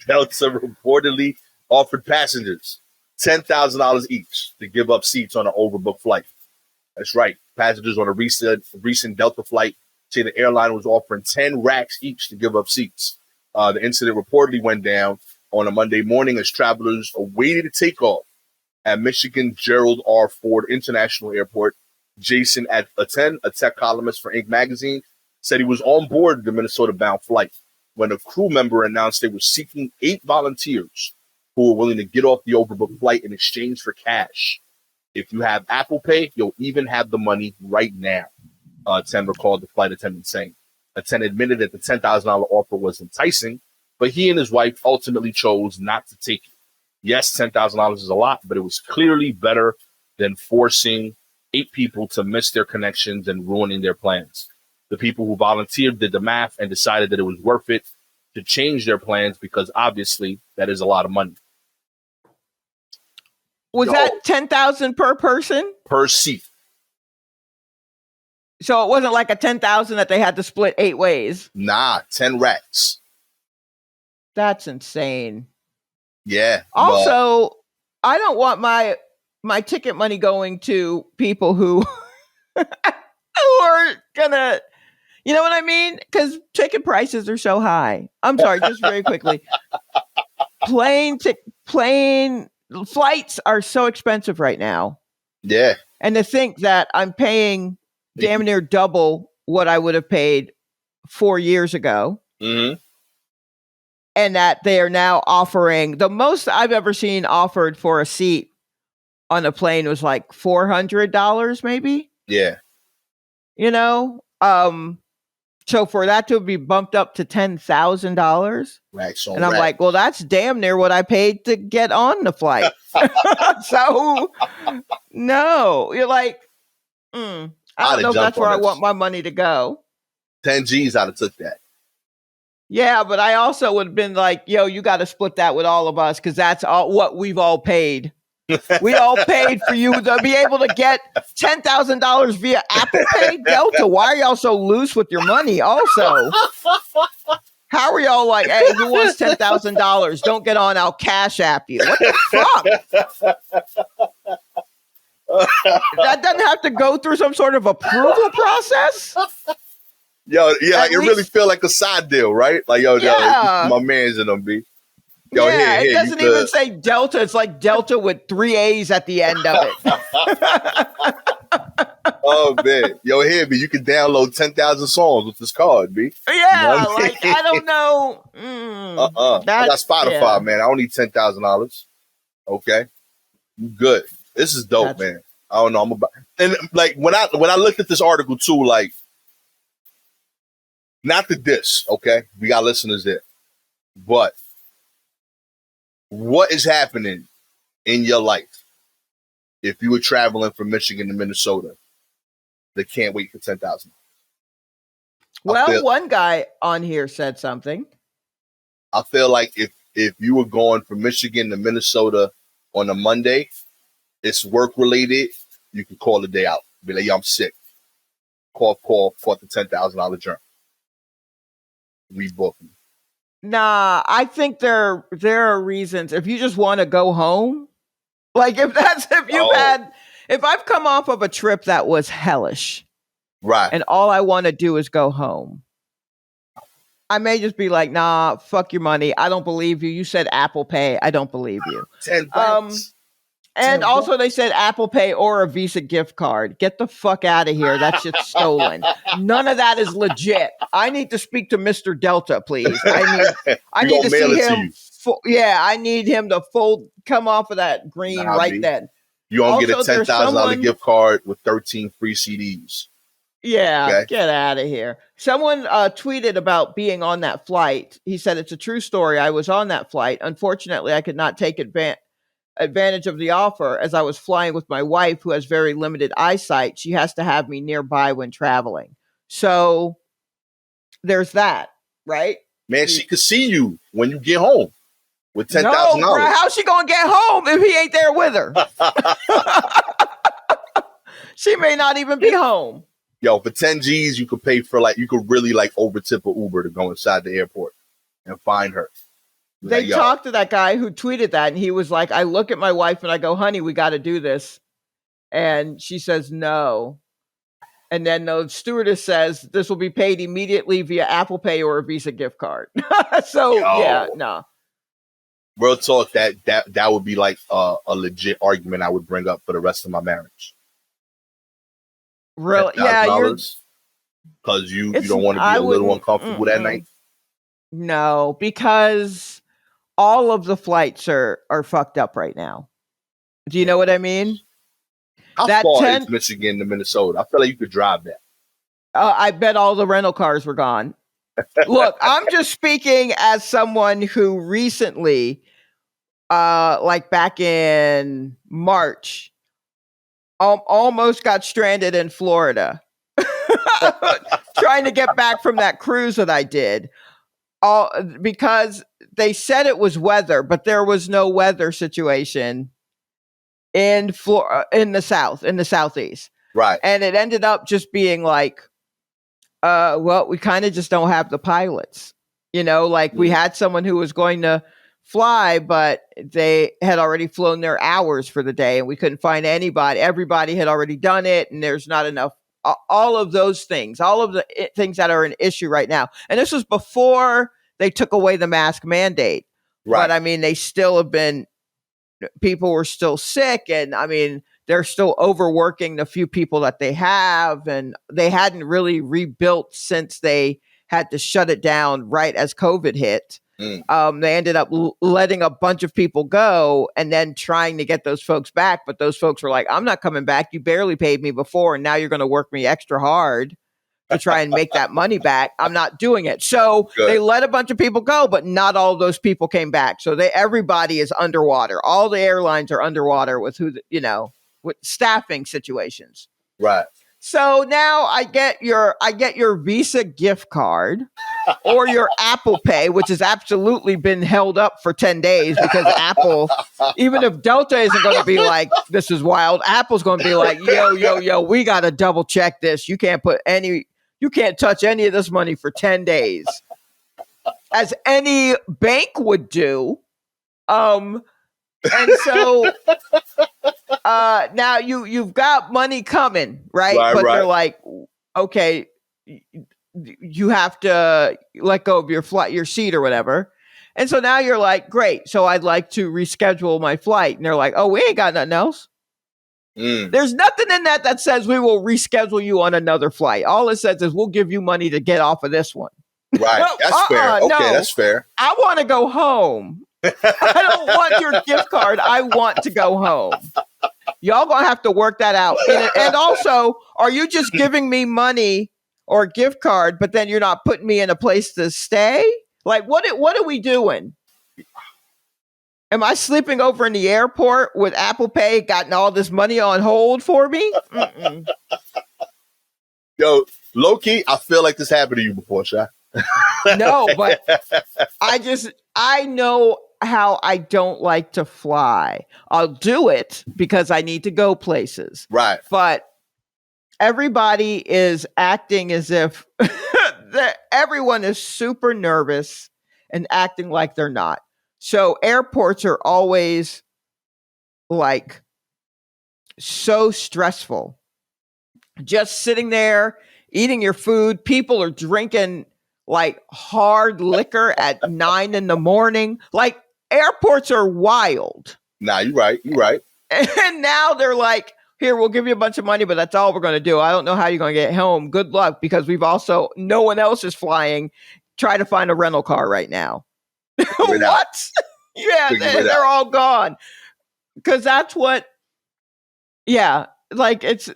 A: Delta reportedly offered passengers $10,000 each to give up seats on an overbooked flight. That's right. Passengers on a recent Delta flight say the airline was offering 10 racks each to give up seats. The incident reportedly went down on a Monday morning as travelers awaited takeoff at Michigan Gerald R. Ford International Airport. Jason Aten, a tech columnist for Inc. magazine, said he was on board the Minnesota-bound flight when a crew member announced they were seeking 8 volunteers who were willing to get off the overbooked flight in exchange for cash. if you have Apple Pay, you'll even have the money right now. Ten recalled the flight attendant saying. Attendant admitted that the $10,000 offer was enticing, but he and his wife ultimately chose not to take it. Yes, $10,000 is a lot, but it was clearly better than forcing 8 people to miss their connections and ruining their plans. The people who volunteered did the math and decided that it was worth it to change their plans because obviously that is a lot of money.
B: Was that $10,000 per person?
A: Per seat.
B: So it wasn't like a $10,000 that they had to split 8 ways.
A: Nah, 10 racks.
B: That's insane.
A: Yeah.
B: Also, I don't want my ticket money going to people who are gonna, you know what I mean? Because ticket prices are so high. I'm sorry, just very quickly. Plane flights are so expensive right now.
A: Yeah.
B: And to think that I'm paying damn near double what I would have paid 4 years ago.
A: Mm-hmm.
B: And that they are now offering, the most I've ever seen offered for a seat on a plane was like $400 maybe.
A: Yeah.
B: You know? So for that to be bumped up to $10,000, and I'm like, well, that's damn near what I paid to get on the flight. So no, you're like, I don't know if that's where I want my money to go.
A: 10 G's I'd have took that.
B: Yeah, but I also would have been like, yo, you got to split that with all of us because that's all what we've all paid. We all paid for you to be able to get $10,000 via Apple Pay. Delta, why are y'all so loose with your money also? How are y'all like, hey, who wants $10,000? Don't get on, I'll cash app you. What the fuck? That doesn't have to go through some sort of approval process?
A: Yo, yeah, like, it really feel like a side deal, right? Like, yo, my man's in them, B. Yo,
B: yeah, it doesn't even say Delta. It's like Delta with 3 A's at the end of it.
A: Oh, man. Yo, here, B, you can download 10,000 songs with this card, B.
B: Yeah, you know like, I don't know.
A: I got Spotify, man. I don't need $10,000. Okay. You good. This is dope, man. I don't know. And like, when I looked at this article, too, like, not the diss, okay? We got listeners there. But what is happening in your life if you were traveling from Michigan to Minnesota that can't wait for 10,000?
B: Well, one guy on here said something.
A: I feel like if you were going from Michigan to Minnesota on a Monday, it's work related, you can call the day out. Be like, yo, I'm sick. Call the $10,000 journey. Rebook.
B: Nah, I think there are reasons. If you just want to go home, like if I've come off of a trip that was hellish,
A: right,
B: and all I want to do is go home, I may just be like, nah, fuck your money. I don't believe you. You said Apple Pay. I don't believe you.
A: $10.
B: And also they said Apple Pay or a Visa gift card. Get the fuck out of here. That shit's stolen. None of that is legit. I need to speak to Mr. Delta, please. I need to see him. I need him to come off of that green then.
A: You don't get a $10,000 gift card with 13 free CDs.
B: Yeah, okay? Get out of here. Someone tweeted about being on that flight. He said, it's a true story. I was on that flight. Unfortunately, I could not take advantage of the offer as I was flying with my wife who has very limited eyesight. She has to have me nearby when traveling. So there's that, right?
A: Man, she could see you when you get home with $10,000.
B: No, how's she going to get home if he ain't there with her? She may not even be home.
A: Yo, for 10 G's, you could pay for you could really over tip a Uber to go inside the airport and find her.
B: They talked to that guy who tweeted that, and he was like, I look at my wife and I go, honey, we got to do this. And she says, no. And then the stewardess says, this will be paid immediately via Apple Pay or a Visa gift card. No.
A: Real talk, that would be like a legit argument I would bring up for the rest of my marriage.
B: Really? Yeah.
A: Because you don't want to be a little uncomfortable that night?
B: No, because all of the flights are fucked up right now. Do you know what I mean?
A: How
B: That
A: far
B: 10
A: is Michigan to Minnesota? I feel like you could drive that.
B: I bet all the rental cars were gone. Look, I'm just speaking as someone who recently, like back in March, almost got stranded in Florida, trying to get back from that cruise that I did. All because they said it was weather, but there was no weather situation in in the southeast,
A: Right.
B: and it ended up just being like, well, we kind of just don't have the pilots. Like we had someone who was going to fly, but they had already flown their hours for the day and we couldn't find anybody. Everybody had already done it and there's not enough. All of those things, all of the things that are an issue right now. And this was before they took away the mask mandate.
A: Right.
B: But I mean, they still have been, people were still sick. And I mean, they're still overworking the few people that they have, and they hadn't really rebuilt since they had to shut it down right as COVID hit. They ended up letting a bunch of people go and then trying to get those folks back. But those folks were like, I'm not coming back. You barely paid me before, and now you're going to work me extra hard to try and make that money back. I'm not doing it. So they let a bunch of people go, but not all of those people came back. So everybody is underwater. All the airlines are underwater with with staffing situations.
A: Right.
B: So now I get your Visa gift card or your Apple Pay, which has absolutely been held up for 10 days because Apple, even if Delta isn't going to be like, this is wild, Apple's going to be like, yo, we got to double check this. You can't touch any of this money for 10 days. As any bank would do. And so now you've got money coming, right? But they're like, okay, you have to let go of your seat or whatever. And so now you're like, great. So I'd like to reschedule my flight. And they're like, oh, we ain't got nothing else. There's nothing in that says we will reschedule you on another flight. All it says is we'll give you money to get off of this one.
A: Right. That's fair. Okay, no, that's fair.
B: I want to go home. I don't want your gift card. I want to go home. Y'all gonna have to work that out. And also, are you just giving me money or a gift card, but then you're not putting me in a place to stay? Like, what are we doing? Am I sleeping over in the airport with Apple Pay, gotten all this money on hold for me?
A: Yo, low key, I feel like this happened to you before, Sha.
B: No, but I know how I don't like to fly. I'll do it because I need to go places.
A: Right.
B: But everybody is acting as if everyone is super nervous and acting like they're not. So airports are always like so stressful. Just sitting there, eating your food. People are drinking like hard liquor at 9 a.m. Like airports are wild.
A: Nah, you're right.
B: And now they're like, here, we'll give you a bunch of money, but that's all we're going to do. I don't know how you're going to get home. Good luck, because no one else is flying. Try to find a rental car right now. What? Yeah, they're all gone. Because that's what, yeah. Like it's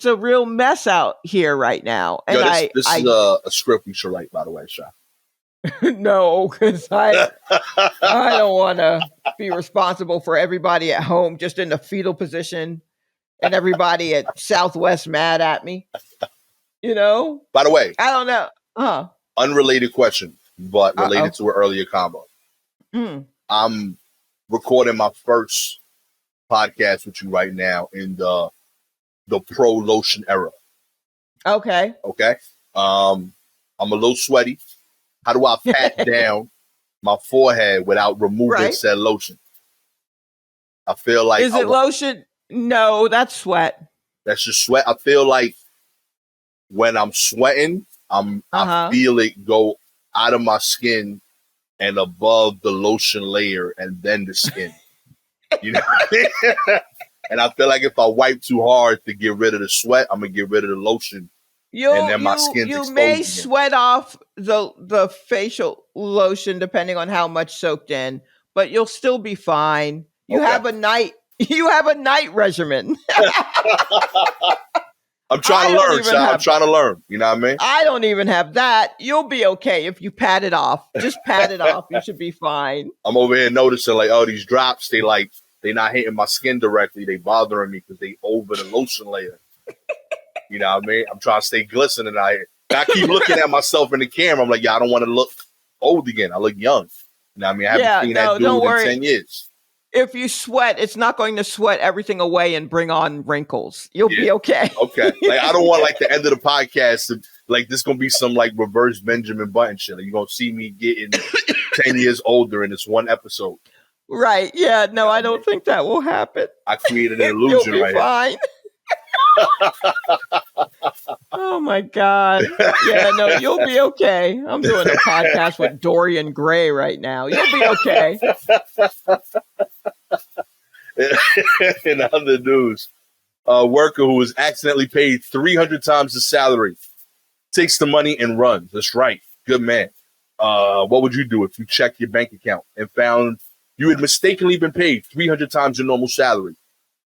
B: a real mess out here right now. And
A: this is a script we should write, by the way, Sha.
B: No, because I don't want to be responsible for everybody at home just in the fetal position and everybody at Southwest mad at me. By
A: the way,
B: I don't know.
A: Unrelated question, but related to an earlier combo. I'm recording my first podcast with you right now in the pro lotion era.
B: Okay.
A: I'm a little sweaty. How do I pat down my forehead without removing said lotion? I feel like
B: is it lotion? No, that's sweat.
A: That's just sweat. I feel like when I'm sweating, I feel it go out of my skin and above the lotion layer and then the skin. You know what I mean? And I feel like if I wipe too hard to get rid of the sweat, I'm gonna get rid of the lotion. And then my skin's exposed.
B: You may
A: again.
B: sweat off the facial lotion depending on how much soaked in, but you'll still be fine. You have a night You have a night regimen.
A: I'm trying to learn, Sal. I'm trying to learn. You know what I mean?
B: I don't even have that. You'll be okay if you pat it off. Just pat it off. You should be fine.
A: I'm over here noticing like, oh, these drops, they not hitting my skin directly. They bothering me because they over the lotion layer. You know what I mean? I'm trying to stay glistening out here. I keep looking at myself in the camera. I'm like, yeah, I don't want to look old again. I look young. You know what I mean? I haven't seen that dude in 10 years.
B: If you sweat, it's not going to sweat everything away and bring on wrinkles. You'll be okay.
A: Okay. Like, I don't want like the end of the podcast to, like, this going to be some like reverse Benjamin Button shit. Like, you're going to see me getting 10 years older in this one episode.
B: Right. Yeah. No, I don't think that will happen.
A: I created an illusion
B: You'll be fine. Oh my God. Yeah, no, you'll be okay. I'm doing a podcast with Dorian Gray right now. You'll be okay.
A: In other news, a worker who was accidentally paid 300 times his salary takes the money and runs. That's right. Good man. What would you do if you checked your bank account and found you had mistakenly been paid 300 times your normal salary?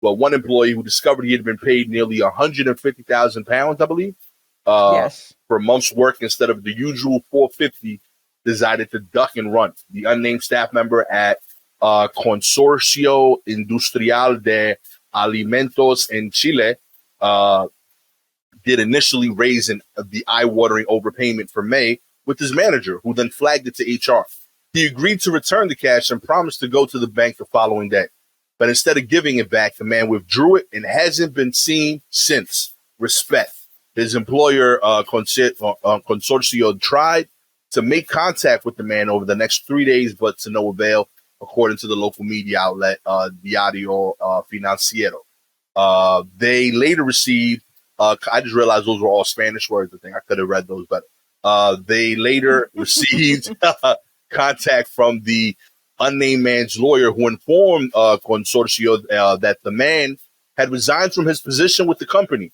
A: Well, one employee who discovered he had been paid nearly 150,000 pounds, I believe, for a month's work instead of the usual 450, decided to duck and run. The unnamed staff member at Consorcio Industrial de Alimentos in Chile did initially raise the eye-watering overpayment for May with his manager, who then flagged it to HR. He agreed to return the cash and promised to go to the bank the following day. But instead of giving it back, the man withdrew it and hasn't been seen since. Respect. His employer, Consorcio, tried to make contact with the man over the next 3 days, but to no avail, according to the local media outlet, Diario Financiero. They later received, I just realized those were all Spanish words. I think I could have read those better. They later received contact from the unnamed man's lawyer, who informed Consorcio that the man had resigned from his position with the company.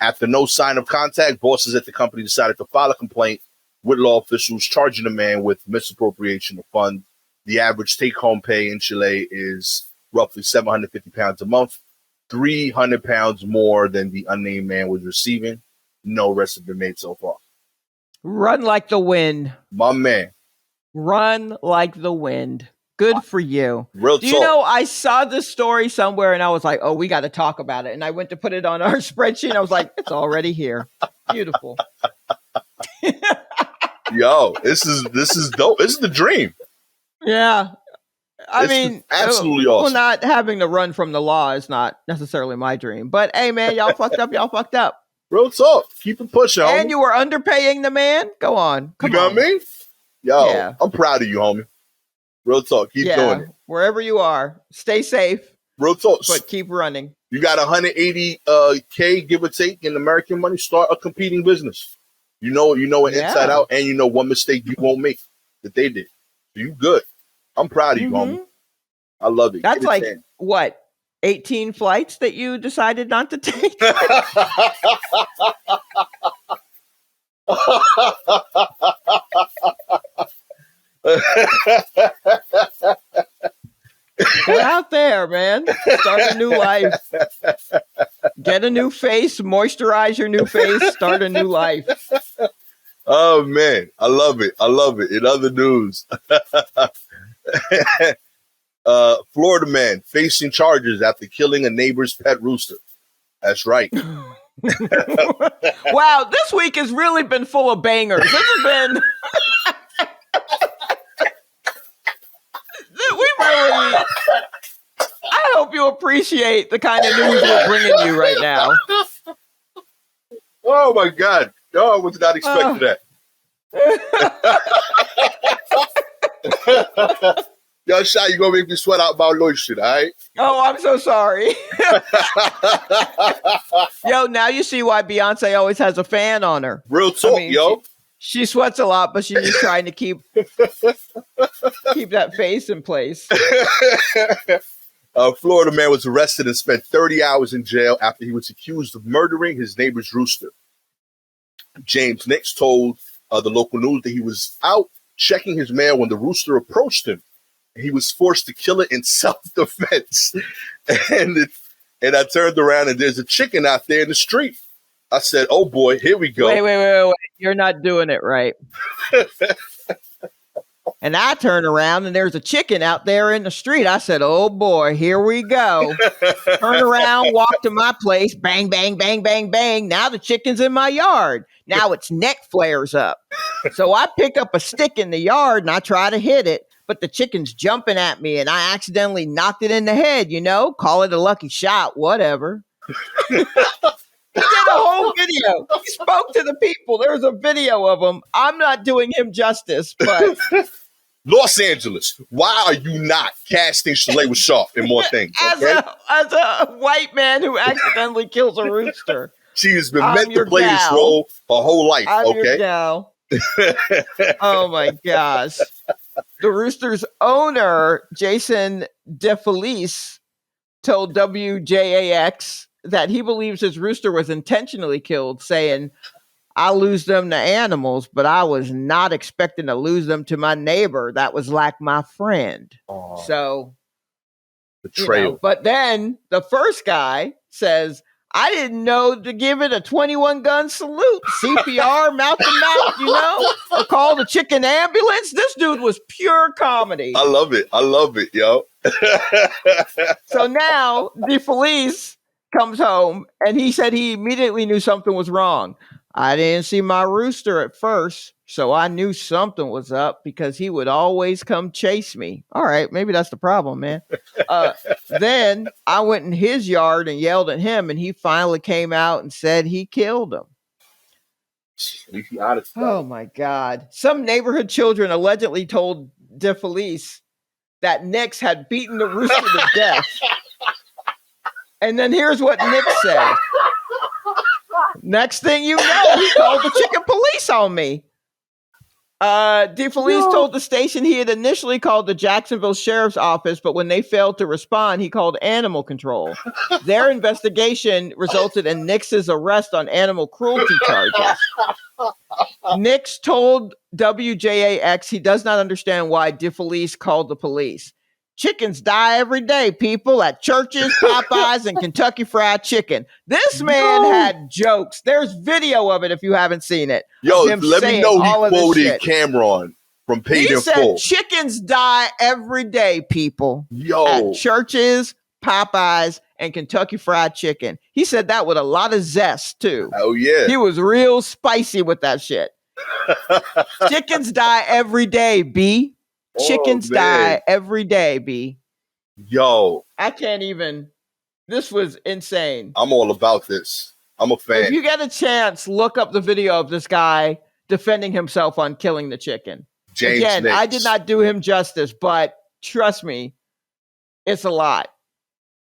A: After no sign of contact, bosses at the company decided to file a complaint with law officials charging the man with misappropriation of funds. The average take-home pay in Chile is roughly 750 pounds a month, 300 pounds more than the unnamed man was receiving. No arrests have been made so far.
B: Run like the wind.
A: My man.
B: Run like the wind. Good for you.
A: Real talk.
B: Do you know, I saw this story somewhere and I was like, oh, we got to talk about it. And I went to put it on our spreadsheet. And I was like, it's already here. Beautiful.
A: Yo, this is dope. This is the dream.
B: Yeah. I mean,
A: absolutely awesome.
B: Well, not having to run from the law is not necessarily my dream. But hey, man, y'all fucked up. Y'all fucked up.
A: Real talk. Keep it pushing, homie.
B: And you were underpaying the man? Go on. Come
A: on. You know what I mean? Yo,
B: yeah. I'm
A: proud of you, homie. Real talk. Keep doing it.
B: Wherever you are, stay safe.
A: Real talk.
B: But keep running.
A: You got 180K, give or take, in American money. Start a competing business. You know it inside out, and you know one mistake you won't make that they did. So you good. I'm proud of you, homie. I love it.
B: That's like, what, 18 flights that you decided not to take? Get out there, man. Start a new life. Get a new face. Moisturize your new face. Start a new life.
A: Oh, man. I love it. I love it. In other news, Florida man facing charges after killing a neighbor's pet rooster. That's right.
B: Wow, this week has really been full of bangers. This has been... I hope you appreciate the kind of news we're bringing you right now.
A: Oh, my God. No, I was not expecting that. Yo, Shy, you going to make me sweat out about Lloyd shit, all right?
B: Oh, I'm so sorry. Yo, now you see why Beyonce always has a fan on her.
A: Real talk, yo.
B: She sweats a lot, but she's just trying to keep that face in place.
A: A Florida man was arrested and spent 30 hours in jail after he was accused of murdering his neighbor's rooster. James Nix told the local news that he was out checking his mail when the rooster approached him. He was forced to kill it in self-defense. And I turned around and there's a chicken out there in the street. I said, oh boy, here we go.
B: Wait. You're not doing it right. And I turn around and there's a chicken out there in the street. I said, oh boy, here we go. Turn around, walk to my place, bang, bang, bang, bang, bang. Now the chicken's in my yard. Now its neck flares up. So I pick up a stick in the yard and I try to hit it, but the chicken's jumping at me and I accidentally knocked it in the head, call it a lucky shot, whatever. He did a whole video. He spoke to the people. There's a video of him. I'm not doing him justice, but...
A: Los Angeles, why are you not casting Shalewa Sharpe in more things? Okay?
B: As a white man who accidentally kills a rooster.
A: She has been meant to play this role her whole life.
B: I'm
A: okay.
B: Your gal. Oh my gosh. The rooster's owner, Jason DeFelice, told WJAX that he believes his rooster was intentionally killed, saying, I lose them to animals, but I was not expecting to lose them to my neighbor. That was like my friend.
A: Aww.
B: So,
A: betrayal.
B: But then the first guy says, I didn't know to give it a 21 gun salute, CPR, mouth to mouth, or call the chicken ambulance. This dude was pure comedy.
A: I love it, yo.
B: So now DeFelice comes home and he said he immediately knew something was wrong. I didn't see my rooster at first, so I knew something was up because he would always come chase me. All right, maybe that's the problem, man. Then I went in his yard and yelled at him, and he finally came out and said he killed him. Oh, my God. Some neighborhood children allegedly told DeFelice that Nix had beaten the rooster to death. And then here's what Nick said. Next thing you know, he called the chicken police on me. DeFelice told the station he had initially called the Jacksonville Sheriff's Office, but when they failed to respond, he called animal control. Their investigation resulted in Nix's arrest on animal cruelty charges. Nix told WJAX he does not understand why DeFelice called the police. Chickens die every day, people, at churches, Popeyes, and Kentucky Fried Chicken. This man had jokes. There's video of it if you haven't seen it.
A: Yo, let me know he quoted Cameron from Paid in Full.
B: Chickens die every day, people.
A: Yo.
B: At churches, Popeyes, and Kentucky Fried Chicken. He said that with a lot of zest, too.
A: Oh, yeah.
B: He was real spicy with that shit. Chickens die every day, B. Chickens die every day, B.
A: Yo.
B: I can't even. This was insane.
A: I'm all about this. I'm a fan.
B: If you get a chance, look up the video of this guy defending himself on killing the chicken.
A: James
B: Again,
A: Nix.
B: I did not do him justice, but trust me, it's a lot.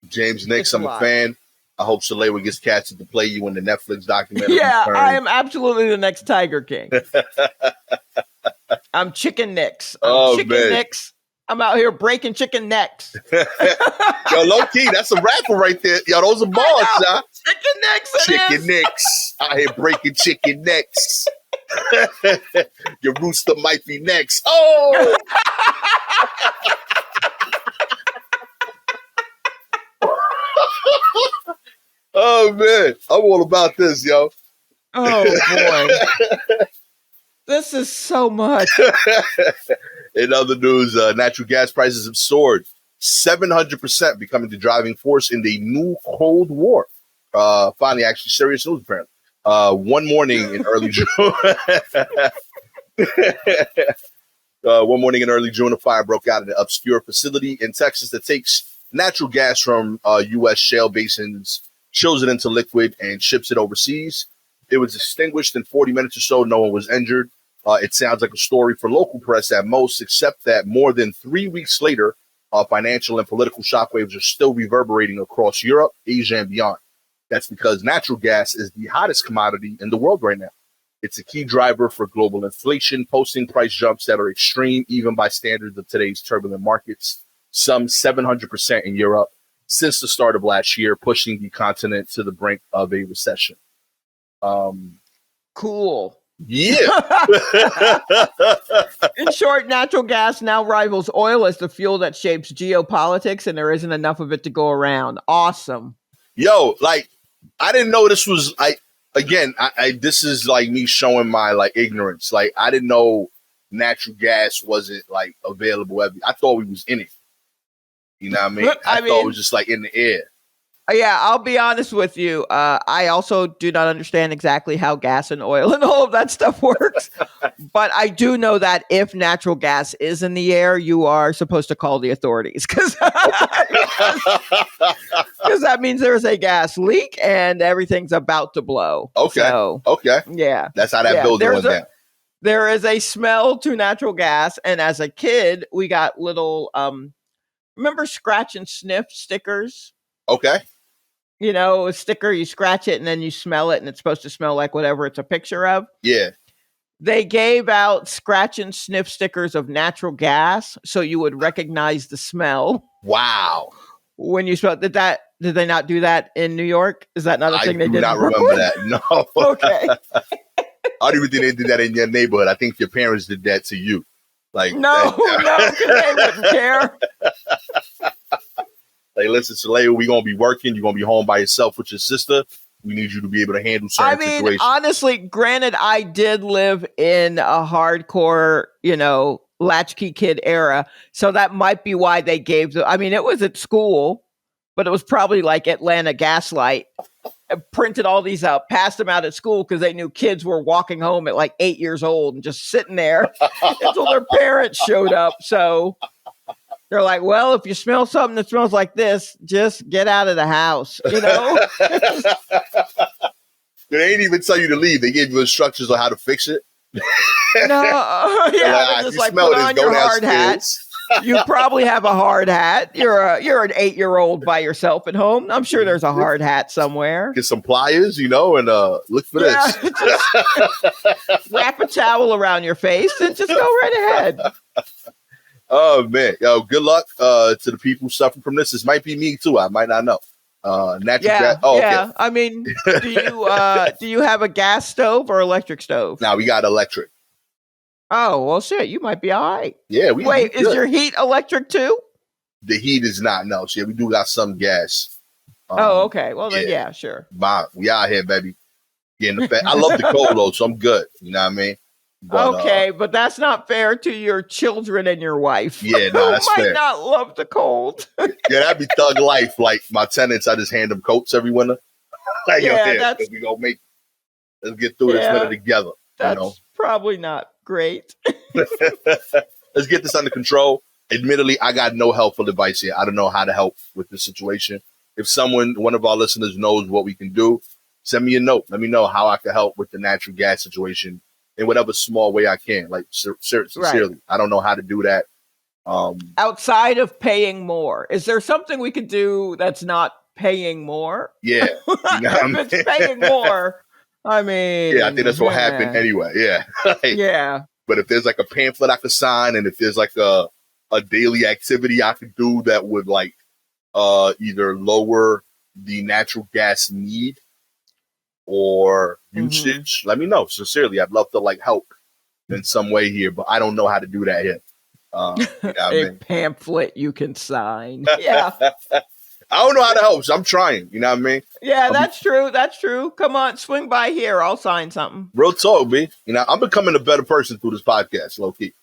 A: James Nix, I'm a fan. I hope Shalewa gets casted to play you in the Netflix documentary.
B: Yeah, I am absolutely the next Tiger King. I'm Chicken Nix. Nix. I'm out here breaking chicken necks.
A: Yo, low key, that's a rapper right there. Yo, those are bars, y'all.
B: Chicken Nix.
A: Chicken Nix. Out here breaking chicken necks. Your rooster might be next. Oh! Oh, man. I'm all about this, yo.
B: Oh, boy. This is so much.
A: In other news, natural gas prices have soared 700%, becoming the driving force in the new Cold War. Finally, actually serious news, apparently. One morning in early June, a fire broke out in an obscure facility in Texas that takes natural gas from U.S. shale basins, chills it into liquid, and ships it overseas. It was extinguished in 40 minutes or so. No one was injured. It sounds like a story for local press at most, except that more than 3 weeks later, financial and political shockwaves are still reverberating across Europe, Asia, and beyond. That's because natural gas is the hottest commodity in the world right now. It's a key driver for global inflation, posting price jumps that are extreme, even by standards of today's turbulent markets, some 700% in Europe since the start of last year, pushing the continent to the brink of a recession.
B: Cool.
A: Yeah.
B: In short, natural gas now rivals oil as the fuel that shapes geopolitics, and there isn't enough of it to go around. Awesome.
A: Yo, like, I didn't know this was like. Again, this is like me showing my like ignorance. Like, I didn't know natural gas wasn't like available. I thought we was in it. You know what I mean? I thought it was just like in the air.
B: Yeah, I'll be honest with you. I also do not understand exactly how gas and oil and all of that stuff works. But I do know that if natural gas is in the air, you are supposed to call the authorities because that means there's a gas leak and everything's about to blow.
A: Okay.
B: So,
A: okay.
B: Yeah.
A: That's how that building went down.
B: There is a smell to natural gas. And as a kid, we got little, remember scratch and sniff stickers?
A: Okay.
B: You know, a sticker, you scratch it and then you smell it and it's supposed to smell like whatever it's a picture of.
A: Yeah.
B: They gave out scratch and sniff stickers of natural gas so you would recognize the smell.
A: Wow.
B: When you smell, did they not do that in New York? Is that not a thing they did?
A: I do not remember that. No.
B: Okay.
A: I don't even think they did that in your neighborhood. I think your parents did that to you. Like,
B: no, because they wouldn't care.
A: Like, listen, Shalewa, we're going to be working. You're going to be home by yourself with your sister. We need you to be able to handle certain situations.
B: Honestly, granted, I did live in a hardcore, latchkey kid era. So that might be why they gave it was at school, but it was probably like Atlanta Gaslight. Printed all these out, passed them out at school because they knew kids were walking home at like 8 years old and just sitting there until their parents showed up. So they're like, well, if you smell something that smells like this, just get out of the house,
A: They ain't even tell you to leave. They gave you instructions on how to fix it.
B: No, yeah, just like put on your hard hat. You probably have a hard hat. You're an 8-year-old by yourself at home. I'm sure there's a hard hat somewhere.
A: Get some pliers, and look for this.
B: Just wrap a towel around your face and just go right ahead.
A: Oh man, yo, good luck to the people suffering from this. This might be me too. I might not know. Natural gas. Oh, yeah. Okay.
B: I mean, do you have a gas stove or electric stove?
A: Now we got electric.
B: Oh well, shit. You might be all right.
A: Yeah.
B: Wait, is your heat electric too?
A: The heat is not. No. So yeah, we do got some gas.
B: Okay. Well then, yeah, sure.
A: We out here, baby. Getting the I love the cold though, so I'm good. You know what I mean?
B: But, but that's not fair to your children and your wife.
A: Yeah, no, that's
B: who might
A: fair.
B: Not love the cold.
A: Yeah, that'd be thug life. Like my tenants, I just hand them coats every winter. Like, that's we gonna let's get through this winter together.
B: That's probably not great.
A: Let's get this under control. Admittedly, I got no helpful advice here. I don't know how to help with this situation. If one of our listeners knows what we can do, send me a note. Let me know how I can help with the natural gas situation in whatever small way I can. Like, sincerely, right. I don't know how to do that.
B: Outside of paying more, is there something we could do that's not paying more?
A: Yeah.
B: If it's paying more, I mean.
A: Yeah, I think that's what happened anyway. Yeah.
B: Yeah.
A: But if there's like a pamphlet I could sign, and if there's like a daily activity I could do that would like either lower the natural gas need or usage, let me know. Sincerely, I'd love to like help in some way here, but I don't know how to do that here.
B: Pamphlet you can sign. Yeah.
A: I don't know how to help, so I'm trying. You know what I mean?
B: Yeah, that's true. That's true. Come on, swing by here. I'll sign something.
A: Real talk, B. I'm becoming a better person through this podcast, low key.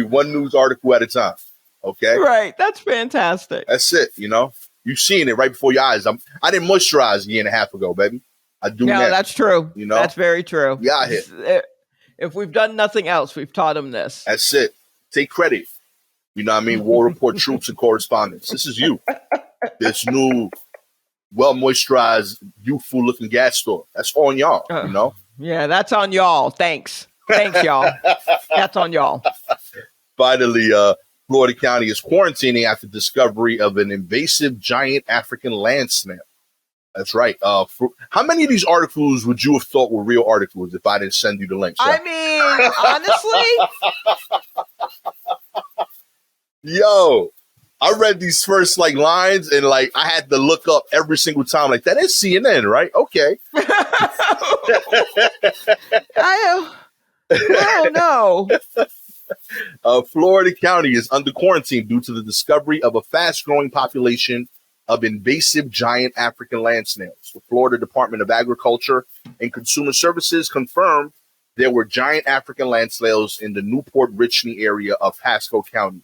A: One news article at a time. Okay?
B: Right. That's fantastic.
A: That's it, You've seen it right before your eyes. I didn't moisturize a year and a half ago, baby. I do now.
B: That's true. That's very true.
A: Yeah, here.
B: If we've done nothing else, we've taught them this.
A: That's it. Take credit. You know what I mean? War Report troops and correspondents. This is you. This new, well-moisturized, youthful-looking Gastor. That's on y'all,
B: Yeah, that's on y'all. Thanks, y'all. That's on y'all.
A: Finally, Florida County is quarantining after discovery of an invasive giant African land snail. That's right. How many of these articles would you have thought were real articles if I didn't send you the link?
B: I mean, honestly...
A: Yo, I read these first like lines and like I had to look up every single time. Like that is CNN, right? Okay.
B: I don't know.
A: Florida County is under quarantine due to the discovery of a fast-growing population of invasive giant African land snails. The Florida Department of Agriculture and Consumer Services confirmed there were giant African land snails in the Newport Richney area of Pasco County.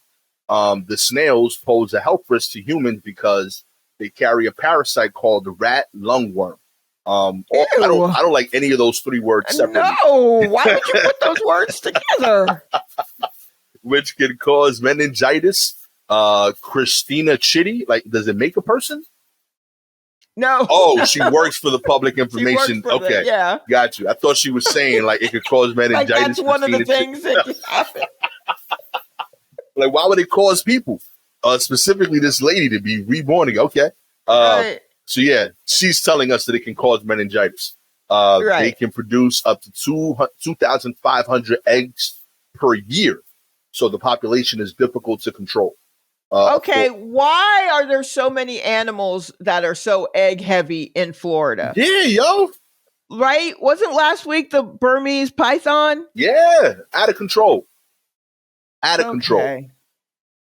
A: The snails pose a health risk to humans because they carry a parasite called the rat lungworm. I don't like any of those three words separately.
B: No, why would you put those words together?
A: Which can cause meningitis. Christina Chitty, like, does it make a person?
B: No.
A: Oh, she works for the public information. Okay,
B: yeah,
A: got you. I thought she was saying like it could cause meningitis.
B: Like that's one of the things that happen.
A: Like, why would it cause people, specifically this lady, to be reborn again? Okay,
B: Right.
A: So yeah, she's telling us that it can cause meningitis.
B: Right.
A: They can produce up to 2,500 eggs per year, so the population is difficult to control.
B: Okay, why are there so many animals that are so egg heavy in Florida?
A: Yeah, yo.
B: Right? Wasn't last week the Burmese python?
A: Yeah, out of control. Out of control.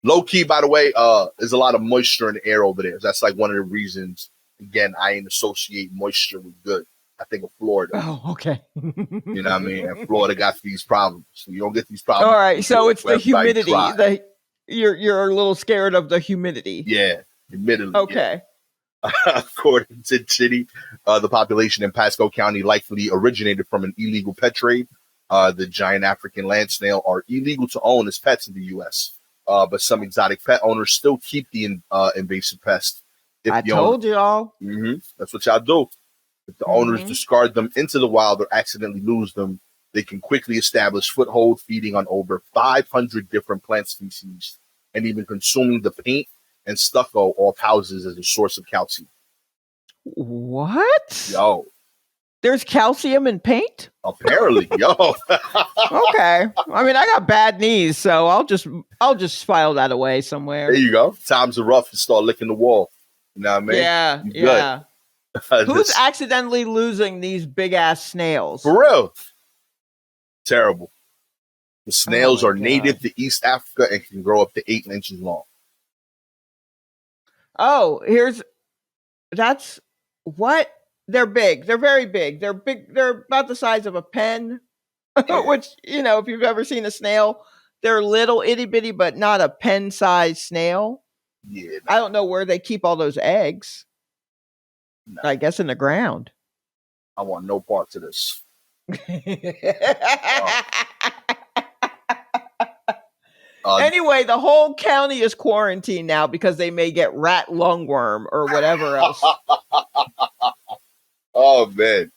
A: Low key, by the way, there's a lot of moisture in the air over there. That's like one of the reasons, again, I ain't associate moisture with good. I think of Florida.
B: Oh, okay.
A: You know what I mean? And Florida got these problems. So you don't get these problems.
B: All right, so it's the humidity. You're a little scared of the humidity.
A: Yeah, admittedly.
B: Okay.
A: Yeah. According to Chitty, the population in Pasco County likely originated from an illegal pet trade. The giant African land snail are illegal to own as pets in the U.S., but some exotic pet owners still keep the invasive pest.
B: I told y'all.
A: That's what y'all do. If the owners discard them into the wild or accidentally lose them, they can quickly establish foothold, feeding on over 500 different plant species and even consuming the paint and stucco off houses as a source of calcium.
B: What?
A: Yo.
B: There's calcium in paint?
A: Apparently, yo.
B: Okay. I mean, I got bad knees, so I'll just file that away somewhere.
A: There you go. Times are rough. You start licking the wall. You know what I mean?
B: Yeah, yeah. Who's accidentally losing these big ass snails?
A: For real? Terrible. The snails are native to East Africa and can grow up to 8 inches long.
B: Oh, that's what? They're big. They're very big. They're big. They're about the size of a pen, which, if you've ever seen a snail, they're little itty bitty, but not a pen sized snail.
A: Yeah. No.
B: I don't know where they keep all those eggs. No. I guess in the ground.
A: I want no parts of this.
B: Anyway, the whole county is quarantined now because they may get rat lungworm or whatever else.
A: Oh, man.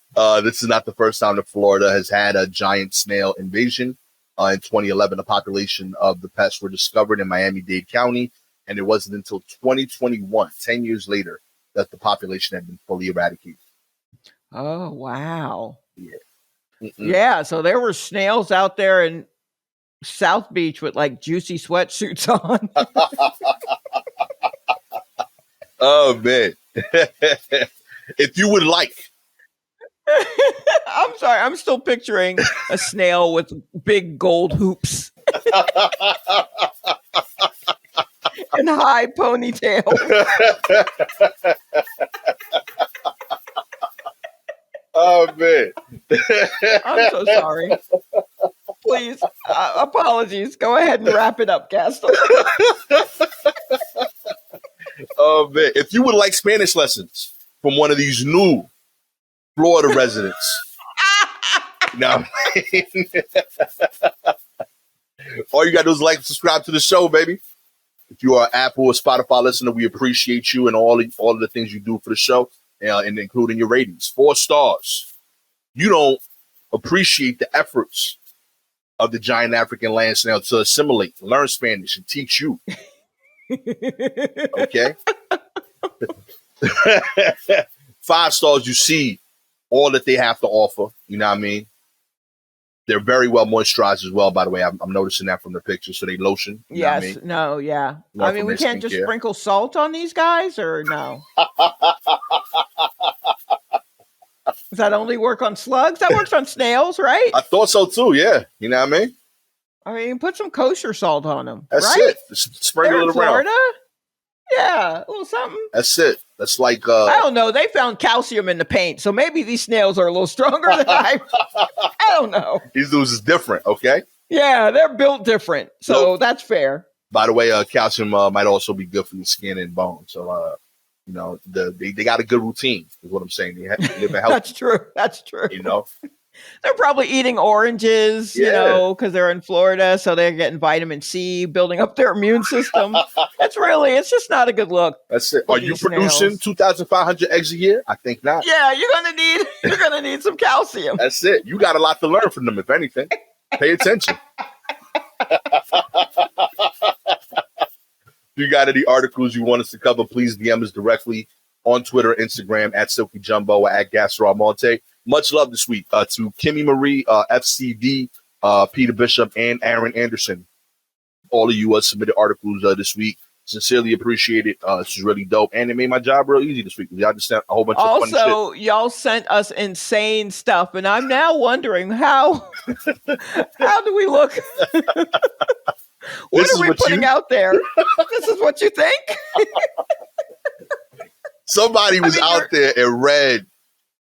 A: This is not the first time that Florida has had a giant snail invasion. In 2011, a population of the pests were discovered in Miami-Dade County, and it wasn't until 2021, 10 years later, that the population had been fully eradicated.
B: Oh, wow.
A: Yeah.
B: Yeah, so there were snails out there in South Beach with like juicy sweatsuits on.
A: Oh, man. If you would like.
B: I'm sorry, I'm still picturing a snail with big gold hoops and high ponytail.
A: Oh, man.
B: I'm so sorry. Please, apologies. Go ahead and wrap it up, Gastor.
A: Oh, man. If you would like Spanish lessons from one of these new Florida residents, no, all you got to do is like and subscribe to the show, baby. If you are an Apple or Spotify listener, we appreciate you and all of the things you do for the show, and including your ratings. 4 stars. You don't appreciate the efforts of the giant African land snail to assimilate, learn Spanish, and teach you. Okay? 5 stars, you see all that they have to offer. You know what I mean? They're very well moisturized as well, by the way. I'm noticing that from the picture. So they lotion. You know what I
B: Yes.
A: mean?
B: No. Yeah.
A: Learn
B: I mean,
A: from
B: we
A: their
B: can't just
A: skincare.
B: sprinkle salt on these guys, or no? Does that only work on slugs? That works on snails, right?
A: I thought so too. Yeah, you know what I mean.
B: I mean, put some kosher salt on them.
A: That's
B: right?
A: it. Just sprinkle
B: They're in
A: it around.
B: Florida. Yeah, a little something.
A: That's it. That's like
B: I don't know. They found calcium in the paint, so maybe these snails are a little stronger than I don't know.
A: These dudes is different. Okay.
B: Yeah, they're built different, so that's fair.
A: By the way, calcium might also be good for your skin and bones. So you know, they got a good routine. Is what I'm saying. They live a healthy.
B: That's true. That's true.
A: You know.
B: They're probably eating oranges,
A: Yeah.
B: you know, because they're in Florida, so they're getting vitamin C, building up their immune system. It's just not a good look.
A: That's it.
B: for
A: Are you
B: these
A: producing
B: snails.
A: 2,500 eggs a year? I think not.
B: Yeah, you're gonna need some calcium.
A: That's it. You got a lot to learn from them, if anything. Pay attention. If you got any articles you want us to cover, please DM us directly on Twitter, Instagram, at Silky Jumbo or at Gastor Almonte. Much love this week to Kimmy Marie, FCD, Peter Bishop, and Aaron Anderson. All of you submitted articles this week. Sincerely appreciate it. This is really dope. And it made my job real easy this week. Y'all just sent a whole bunch of funny shit.
B: Also, y'all sent us insane stuff, and I'm now wondering how do we look? What are we putting out there? This is what you think?
A: Somebody was out there and read,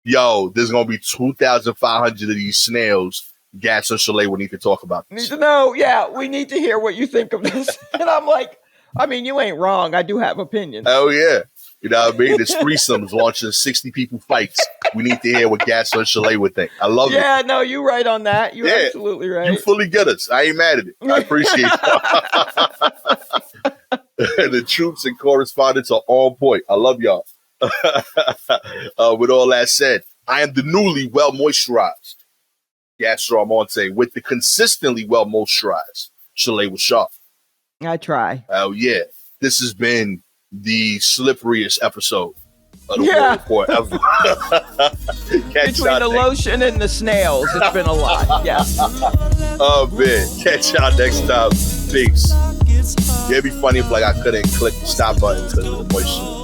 A: yo, there's going to be 2,500 of these snails. Gastor and Shalewa need to talk about this.
B: Need to know. Yeah, we need to hear what you think of this. And I'm like, I mean, you ain't wrong. I do have opinions.
A: Oh, yeah. You know what I mean? There's threesomes launching 60 people fights. We need to hear what Gastor and Shalewa think. I love it.
B: Yeah, no, you're right on that. You're absolutely right.
A: You fully get us. I ain't mad at it. I appreciate it. The troops and correspondents are on point. I love y'all. With all that said, I am the newly well moisturized Gastor Almonte with the consistently well moisturized Shalewa Sharpe.
B: I try.
A: Oh yeah, this has been the slipperiest episode of the War Report ever.
B: Between the lotion and the snails, it's been a lot. Yeah.
A: Oh man, catch y'all next time. Peace. Yeah, it'd be funny if I couldn't click the stop button because of the moisture.